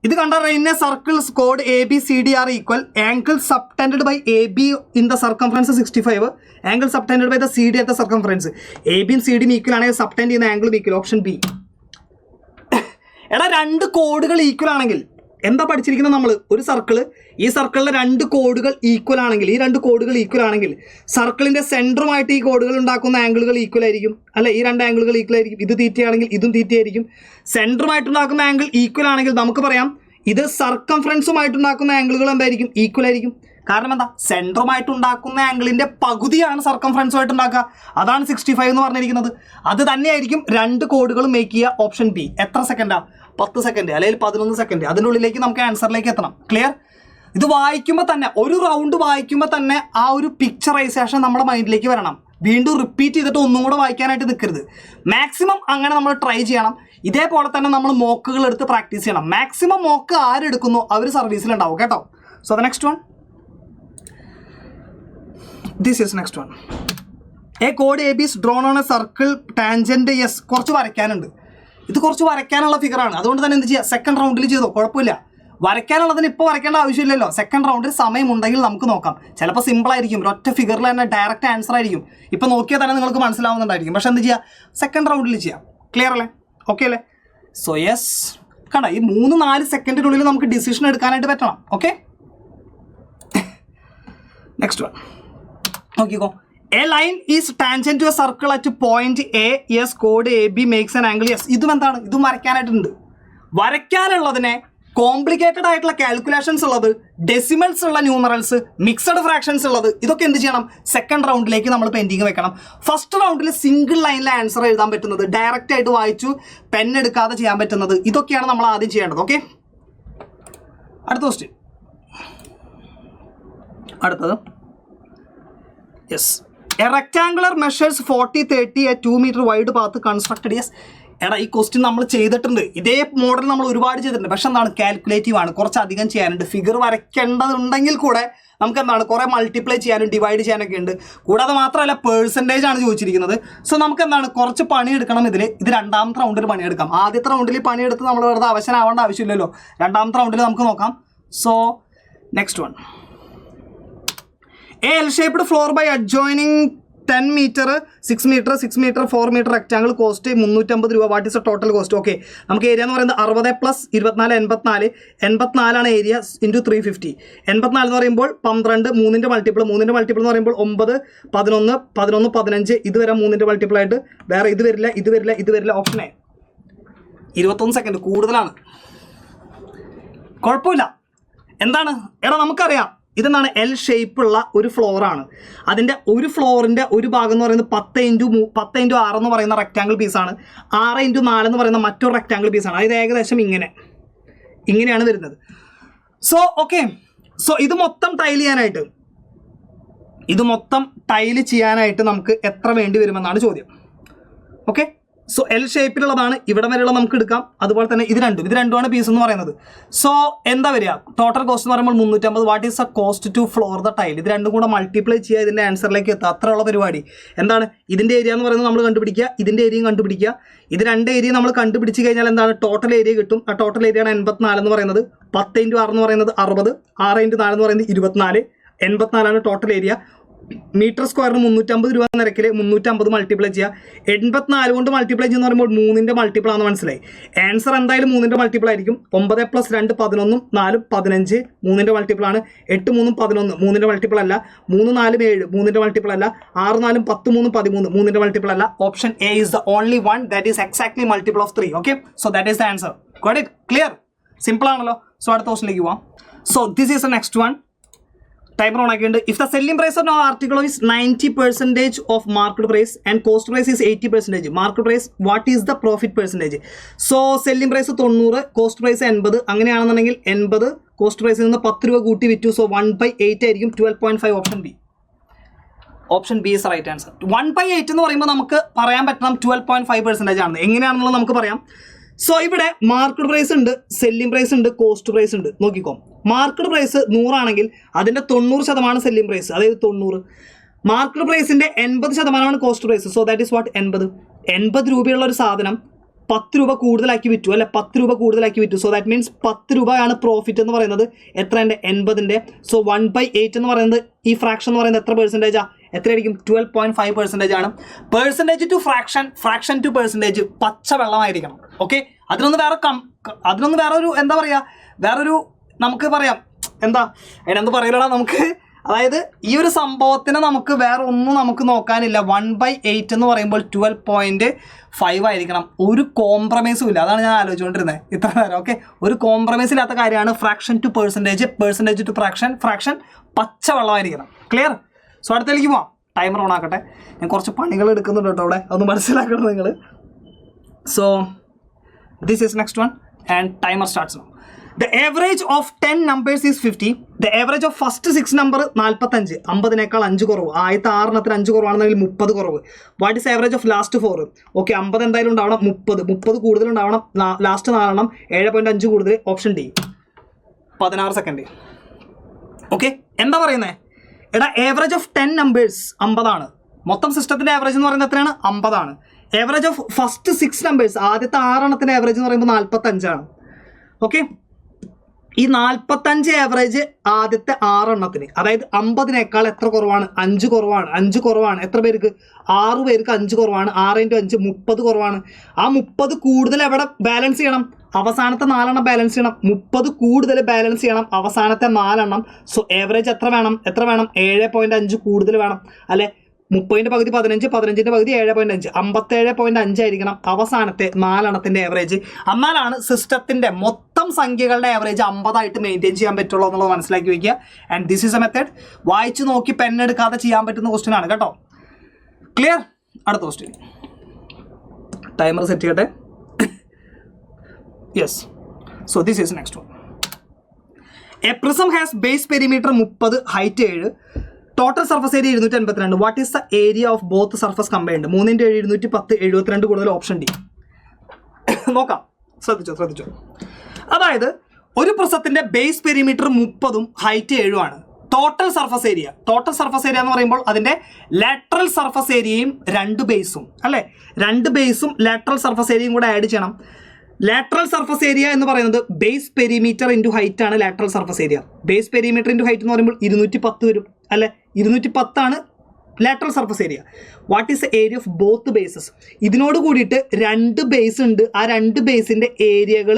ഇത് കണ്ട റൈൻ എ സർക്കിൾസ് കോഡ് A B C D are equal angle subtended by A B in the circumference 65 angle subtended by the C D at the circumference. A ബിയും C ഡിയും equal ആണെങ്കിൽ subtend ചെയ്യുന്ന ആംഗിളും equal. Option B. എടാ രണ്ട് കോഡുകൾ equal ആണെങ്കിൽ എന്താ പഠിച്ചിരിക്കുന്നത് നമ്മൾ? ഒരു സർക്കിള്, ഈ സർക്കിളിലെ രണ്ട് കോഡുകൾ ഈക്വൽ ആണെങ്കിൽ, ഈ രണ്ട് കോഡുകൾ ഈക്വൽ ആണെങ്കിൽ സർക്കിളിന്റെ സെൻറ്ററുമായിട്ട് ഈ കോഡുകൾ ഉണ്ടാക്കുന്ന ആംഗിളുകൾ ഈക്വൽ ആയിരിക്കും അല്ലെ? ഈ രണ്ട് ആംഗിളുകൾ ഈക്വൽ ആയിരിക്കും. ഇത് തീറ്റയാണെങ്കിൽ ഇതും തീറ്റയായിരിക്കും. സെൻറ്ററുമായിട്ടുണ്ടാക്കുന്ന ആംഗിൾ ഈക്വൽ ആണെങ്കിൽ നമുക്ക് പറയാം ഇത് സർക്കംഫറൻസുമായിട്ടുണ്ടാക്കുന്ന ആംഗിളുകൾ എന്തായിരിക്കും? ഈക്വൽ ആയിരിക്കും. കാരണം എന്താ? സെൻറ്ററുമായിട്ടുണ്ടാക്കുന്ന ആംഗിളിന്റെ പകുതിയാണ് സർക്കംഫറൻസുമായിട്ട് ഉണ്ടാക്കുക. അതാണ് 65 എന്ന് പറഞ്ഞിരിക്കുന്നത്. അത് തന്നെയായിരിക്കും രണ്ട് കോഡുകൾ മേക്ക് ചെയ്യുക. Option B. എത്ര സെക്കൻഡാ? 10 സെക്കൻഡ് അല്ലെങ്കിൽ 11 സെക്കൻഡ്. അതിൻ്റെ ഉള്ളിലേക്ക് നമുക്ക് ആൻസറിലേക്ക് എത്തണം. ക്ലിയർ? ഇത് വായിക്കുമ്പോൾ തന്നെ, ഒരു റൗണ്ട് വായിക്കുമ്പോൾ തന്നെ ആ ഒരു പിക്ചറൈസേഷൻ നമ്മുടെ മൈൻഡിലേക്ക് വരണം. വീണ്ടും റിപ്പീറ്റ് ചെയ്തിട്ട് ഒന്നും കൂടെ വായിക്കാനായിട്ട് നിൽക്കരുത്. മാക്സിമം അങ്ങനെ നമ്മൾ ട്രൈ ചെയ്യണം. ഇതേപോലെ തന്നെ നമ്മൾ മോക്കുകൾ എടുത്ത് പ്രാക്ടീസ് ചെയ്യണം. മാക്സിമം മോക്ക് ആരെടുക്കുന്നു അവർ സർവീസിലുണ്ടാവും കേട്ടോ. So the next one, this is next one. A code A B is drone on A circle tangent yes. കുറച്ച് വരയ്ക്കാനുണ്ട്. ഇത് കുറച്ച് വരയ്ക്കാനുള്ള ഫിഗറാണ്. അതുകൊണ്ട് തന്നെ എന്ത് ചെയ്യുക? സെക്കൻഡ് റൗണ്ടിൽ ചെയ്തോ, കുഴപ്പമില്ല. വരയ്ക്കാനുള്ളതിന് ഇപ്പോൾ വരയ്ക്കേണ്ട ആവശ്യമില്ലല്ലോ. സെക്കൻഡ് റൗണ്ടിൽ സമയമുണ്ടെങ്കിൽ നമുക്ക് നോക്കാം. ചിലപ്പോൾ സിമ്പിളായിരിക്കും, ഒരൊറ്റ ഫിഗറിൽ തന്നെ ഡയറക്റ്റ് ആൻസർ ആയിരിക്കും. ഇപ്പോൾ നോക്കിയാൽ തന്നെ നിങ്ങൾക്ക് മനസ്സിലാവുന്നുണ്ടായിരിക്കും. പക്ഷെ എന്ത് ചെയ്യുക? സെക്കൻഡ് റൗണ്ടിൽ ചെയ്യാം. ക്ലിയർ അല്ലേ? ഓക്കെ അല്ലേ? സോ യെസ്, കണ്ട ഈ 3-4 സെക്കൻഡിനുള്ളിൽ നമുക്ക് ഡിസിഷൻ എടുക്കാനായിട്ട് പറ്റണം. ഓക്കെ, നെക്സ്റ്റ് വൺ നോക്കിക്കോ. A line is tangent to a circle at point A. Yes, കോഡ് A B makes an angle. Yes, ഇതും എന്താണ്? ഇതും വരയ്ക്കാനായിട്ടുണ്ട്. വരയ്ക്കാനുള്ളതിനെ കോംപ്ലിക്കേറ്റഡ് ആയിട്ടുള്ള കാൽക്കുലേഷൻസ് ഉള്ളത്, ഡെസിമൽസ് ഉള്ള ന്യൂമറൽസ്, മിക്സഡ് ഫ്രാക്ഷൻസ് ഉള്ളത്, ഇതൊക്കെ എന്ത് ചെയ്യണം? സെക്കൻഡ് റൗണ്ടിലേക്ക് നമ്മൾ പെൻഡിങ് വെക്കണം. ഫസ്റ്റ് റൗണ്ടിൽ സിംഗിൾ ലൈനിലെ ആൻസർ എഴുതാൻ പറ്റുന്നത്, ഡയറക്റ്റ് ആയിട്ട് വായിച്ചു പെൻ എടുക്കാതെ ചെയ്യാൻ പറ്റുന്നത്, ഇതൊക്കെയാണ് നമ്മൾ ആദ്യം ചെയ്യേണ്ടത്. ഓക്കെ, അടുത്ത ക്വസ്റ്റ്യൻ. അടുത്തത് yes, A rectangular measures 40-30 a 2 meter wide path constructed. Yes, എടാ ഈ ക്വസ്റ്റ്യൻ നമ്മൾ ചെയ്തിട്ടുണ്ട്. ഇതേ മോഡൽ നമ്മൾ ഒരുപാട് ചെയ്തിട്ടുണ്ട്. പക്ഷെ എന്താണ്? കാൽക്കുലേറ്റീവ് ആണ്, കുറച്ചധികം ചെയ്യാനുണ്ട്. ഫിഗർ വരയ്ക്കേണ്ടതുണ്ടെങ്കിൽ കൂടെ നമുക്ക് എന്താണ് കുറേ മൾട്ടിപ്ലൈ ചെയ്യാനും ഡിവൈഡ് ചെയ്യാനൊക്കെ ഉണ്ട്. കൂടാതെ മാത്രമല്ല പെർസെൻറ്റേജ് ആണ് ചോദിച്ചിരിക്കുന്നത്. സോ നമുക്ക് എന്താണ് കുറച്ച് പണിയെടുക്കണം ഇതിൽ. ഇത് രണ്ടാമത്തെ റൗണ്ടിൽ പണിയെടുക്കാം. ആദ്യത്തെ റൗണ്ടിൽ പണിയെടുത്ത് നമ്മൾ വെറുതെ അവശനാവേണ്ട ആവശ്യമില്ലല്ലോ. രണ്ടാമത്തെ റൗണ്ടിൽ നമുക്ക് നോക്കാം. So next one, a L shaped floor by adjoining 10 meter, 6 meter, 6 meter, 4 meter rectangle cost 350 രൂപ. What is the total cost? Okay, നമുക്ക് ഏരിയ എന്ന് പറയുന്നത് 60 + 24 84 ആണ് ഏരിയ ഇൻറ്റു 350. 84 എന്ന് പറയുമ്പോൾ 12, 3ൻ്റെ മൾട്ടിപ്പിൾ എന്ന് പറയുമ്പോൾ 9, 11, 11, 15 ഇതുവരെ 3ൻ്റെ മൾട്ടിപ്പിൾ ആയിട്ട്. വേറെ ഇത് വരില്ല, ഇത് വരില്ല, ഇത് വരില്ല. Option A. 21 സെക്കൻഡ് കൂടുതലാണ്, കുഴപ്പമില്ല. എന്താണ്? എടാ നമുക്കറിയാം ഇതെന്താണ്? എൽ ഷേപ്പുള്ള ഒരു ഫ്ലോറാണ്. അതിൻ്റെ ഒരു ഫ്ലോറിൻ്റെ ഒരു ഭാഗം എന്ന് പറയുന്നത് 10 × 6 എന്ന് പറയുന്ന റെക്റ്റാങ്കിൾ പീസാണ്. 6 × 4 എന്ന് പറയുന്ന മറ്റൊരു റെക്റ്റാങ്കിൾ പീസാണ്. അതായത് ഏകദേശം ഇങ്ങനെയാണ് വരുന്നത്. സോ ഓക്കെ, സോ ഇത് മൊത്തം ടൈൽ ചെയ്യാനായിട്ട് നമുക്ക് എത്ര വേണ്ടി വരുമെന്നാണ് ചോദ്യം. ഓക്കെ, സോ എൽ ഷേപ്പിലുള്ളതാണ്. ഇവിടെ വരെയുള്ള നമുക്ക് എടുക്കാം. അതുപോലെ തന്നെ ഇത് രണ്ടുമാണ് പീസ് എന്ന് പറയുന്നത്. സോ എന്താ വരിക? ടോട്ടൽ കോസ്റ്റ് എന്ന് പറയുമ്പോൾ 350. What is a cost to floor the tile? ഇത് രണ്ടും കൂടെ മൾട്ടിപ്ലൈ ചെയ്യുക, ഇതിൻ്റെ ആൻസറിലേക്ക് എത്തുക. അത്രയുള്ള പരിപാടി. എന്താണ് ഇതിൻ്റെ ഏരിയ എന്ന് പറയുന്നത്? നമ്മൾ കണ്ടുപിടിക്കുക, ഇതിൻ്റെ ഏരിയയും കണ്ടുപിടിക്കുക. ഇത് രണ്ട് ഏരിയ നമ്മൾ കണ്ടുപിടിച്ച് കഴിഞ്ഞാൽ എന്താണ്? ടോട്ടൽ ഏരിയ കിട്ടും. ആ ടോട്ടൽ ഏരിയയാണ് 84 എന്ന് പറയുന്നത്. 10 × 6 എന്ന് പറയുന്നത് 60, 6 × 4 എന്ന് പറയുന്നത് 24, 84 ടോട്ടൽ ഏരിയ. മീറ്റർ സ്ക്വയറിന് 350 രൂപ നിരക്കിൽ 350 മൾട്ടിപ്ലൈ ചെയ്യുക. 84 കൊണ്ട് മൾട്ടിപ്ലൈ ചെയ്യുന്ന പറയുമ്പോൾ 3ൻ്റെ മൾട്ടിപ്പിൾ ആണെന്ന് മനസ്സിലായി. ആൻസർ എന്തായാലും 3ൻ്റെ മൾട്ടിപ്പിൾ ആയിരിക്കും. 9 + 2 11, 4 15 3ൻ്റെ മൾട്ടിപ്പിൾ ആണ്. 8 3 11 3ൻ്റെ മൾട്ടിപ്പിൾ അല്ല. 3 4 7 3ൻ്റെ മൾട്ടിപ്പിൾ അല്ല. 6 4 10 3 13 3ൻ്റെ മൾട്ടിപ്പിൾ അല്ല. Option A is the only one that is exactly multiple of 3. Okay, so that is the answer. Got it? Clear? Simple ആണല്ലോ. സോ അടുത്ത ക്വസ്റ്റിലേക്ക് പോവാം. So this is the next one. Timer on ആക്കിയിട്ടുണ്ട്. If the selling price of article is 90% of market price and cost price is 80%. Market price, what is the profit percentage? So selling price 90, cost price 80. അങ്ങനെയാണെന്നുണ്ടെങ്കിൽ 80 cost പ്രൈസിൽ നിന്ന് 10 രൂപ കൂട്ടി വിറ്റു. So 1/8 ആയിരിക്കും. 12.5. Option B. Option B is right answer. 1/8 എന്ന് പറയുമ്പോൾ നമുക്ക് പറയാൻ പറ്റണം 12.5% ആണ്. എങ്ങനെയാണെന്നുള്ളത് നമുക്ക് പറയാം. സോ ഇവിടെ മാർക്കറ്റ് പ്രൈസ് ഉണ്ട്, സെല്ലിംഗ് പ്രൈസ് ഉണ്ട്, കോസ്റ്റ് പ്രൈസ് ഉണ്ട്. നോക്കിക്കോ, മാർക്കറ്റ് പ്രൈസ് 100 ആണെങ്കിൽ അതിൻ്റെ 90% സെല്ലിംഗ് പ്രൈസ്, അതായത് 90. മാർക്കറ്റ് പ്രൈസിൻ്റെ 80% cost price. So that is what? 80 രൂപയുള്ള ഒരു സാധനം 10 രൂപ കൂടുതലാക്കി വിറ്റു അല്ലെ, 10 രൂപ കൂടുതലാക്കി വിറ്റു. സോ ദാറ്റ് മീൻസ് 10 രൂപയാണ് പ്രോഫിറ്റ് എന്ന് പറയുന്നത്. എത്രൻ്റെ 80ൻ്റെ. സോ 1/8 എന്ന് പറയുന്നത് ഈ ഫ്രാക്ഷൻ എന്ന് പറയുന്നത് എത്ര പെർസെൻറ്റേജാണ്, എത്രയായിരിക്കും? 12.5% ആണ്. Percentage to fraction, fraction to percentage പച്ച വെള്ളമായിരിക്കണം. ഓക്കെ, അതിനൊന്ന് വേറെ ഒരു എന്താ പറയുക, വേറൊരു നമുക്ക് പറയാം അതിനെന്ത് പറയലടാ നമുക്ക്, അതായത് ഈ ഒരു സംഭവത്തിന് നമുക്ക് വേറെ ഒന്നും നമുക്ക് നോക്കാനില്ല. 1/8 എന്ന് പറയുമ്പോൾ 12.5 ആയിരിക്കണം. ഒരു കോംപ്രമൈസും ഇല്ല. അതാണ് ഞാൻ ആലോചിച്ചുകൊണ്ടിരുന്നത് ഇത്ര നേരം. ഓക്കെ, ഒരു കോംപ്രമൈസ് ഇല്ലാത്ത കാര്യമാണ് fraction to percentage, percentage to fraction പച്ച വെള്ളമായിരിക്കണം. ക്ലിയർ? സോ അടുത്തേക്ക് പോവാം. ടൈമർ ഓൺ ആക്കട്ടെ. ഞാൻ കുറച്ച് പണികൾ എടുക്കുന്നുണ്ട് കേട്ടോ അവിടെ, അതൊന്ന് മനസ്സിലാക്കണം നിങ്ങൾ. So this is next one and timer starts now. The average of 10 numbers is 50. The average of first 6 number 45. 50-നേക്കാൾ 5 കുറവ്. ആദ്യത്തെ 6 5 കുറവാണെന്നെങ്കിൽ 30 കുറവ്. What is average of last 4? Okay, 50 എന്തായാലും ഉണ്ടാവണം, 30 കൂടുതൽ ഉണ്ടാവണം, ലാസ്റ്റ് 4 7.5 കൂടുതൽ. Option D. 16 സെക്കൻഡ്. ഓക്കെ, എന്താ പറയുന്നത്? എടാ, ആവറേജ് ഓഫ് 10 numbers 50 ആണ്. മൊത്തം സിസ്റ്റത്തിൻ്റെ ആവറേജ് എന്ന് പറയുന്നത് എത്രയാണ്? 50 ആണ്. ആവറേജ് ഓഫ് ഫസ്റ്റ് 6 numbers, ആദ്യത്തെ 6 ആവറേജ് എന്ന് പറയുമ്പോൾ 45 ആണ്. ഓക്കെ, ഈ 45 ആവറേജ് ആദ്യത്തെ 6 അതായത് 50-നേക്കാൾ എത്ര കുറവാണ്? 5 കുറവാണ്. 5 കുറവാണ്. എത്ര പേർക്ക്? 6 പേർക്ക് 5 കുറവാണ്. 6 × 5 30 കുറവാണ്. ആ 30 കൂടുതൽ എവിടെ ബാലൻസ് ചെയ്യണം? അവസാനത്തെ 4 ബാലൻസ് ചെയ്യണം. 30 കൂടുതൽ ബാലൻസ് ചെയ്യണം അവസാനത്തെ 4. സോ ആവറേജ് എത്ര വേണം? 7.5 കൂടുതൽ വേണം അല്ലേ? 30ൻ്റെ പകുതി 15, 15ൻ്റെ പകുതി 7.5, 57.5 ആയിരിക്കണം അവസാനത്തെ 4 ആവറേജ്. എന്നാലാണ് സിസ്റ്റത്തിൻ്റെ മൊത്തം സംഖ്യകളുടെ ആവറേജ് 50 ആയിട്ട് മെയിൻറ്റെയിൻ ചെയ്യാൻ പറ്റുള്ളൂ എന്നുള്ളത് മനസ്സിലാക്കി വയ്ക്കുക. And this is A method. വായിച്ച് നോക്കി പെണ്ണെടുക്കാതെ ചെയ്യാൻ പറ്റുന്ന ക്വസ്റ്റ്യൻ ആണ് കേട്ടോ. ക്ലിയർ? അടുത്ത ക്വസ്റ്റ്യൻ. ടൈമർ സെറ്റ് ചെയ്യട്ടെ. Yes. So this is next one. A prism has base perimeter 30, height 7, total surface area 282. What is the area of both surface combined? 3 × 7 210, 72 കൂടുതൽ. Option D. നോക്കാം, ശ്രദ്ധിച്ചോ. അതായത് ഒരു പ്രിസത്തിന്റെ ബേസ് പെരിമീറ്റർ 30ഉം ഹൈറ്റ് 7ഉം ആണ്. Total surface area എന്ന് പറയുമ്പോൾ അതിന്റെ lateral surface ഏരിയയും 2 ബേസും അല്ലേ, 2 ബേസും ലാറ്ററൽ സർഫസ് ഏരിയയും കൂടെ ആഡ് ചെയ്യണം. ലാറ്ററൽ സർഫസ് ഏരിയ എന്ന് പറയുന്നത് ബേസ് പെരിമീറ്റർ ഇൻറ്റു ഹൈറ്റ് ആണ്. Lateral surface area base perimeter into height എന്ന് പറയുമ്പോൾ 210 വരും അല്ലേ, 210 ആണ് lateral surface area. What is the area of both bases? ഇതിനോട് കൂടിയിട്ട് 2 ബേസ് ഉണ്ട്. ആ 2 ബേസിൻ്റെ ഏരിയകൾ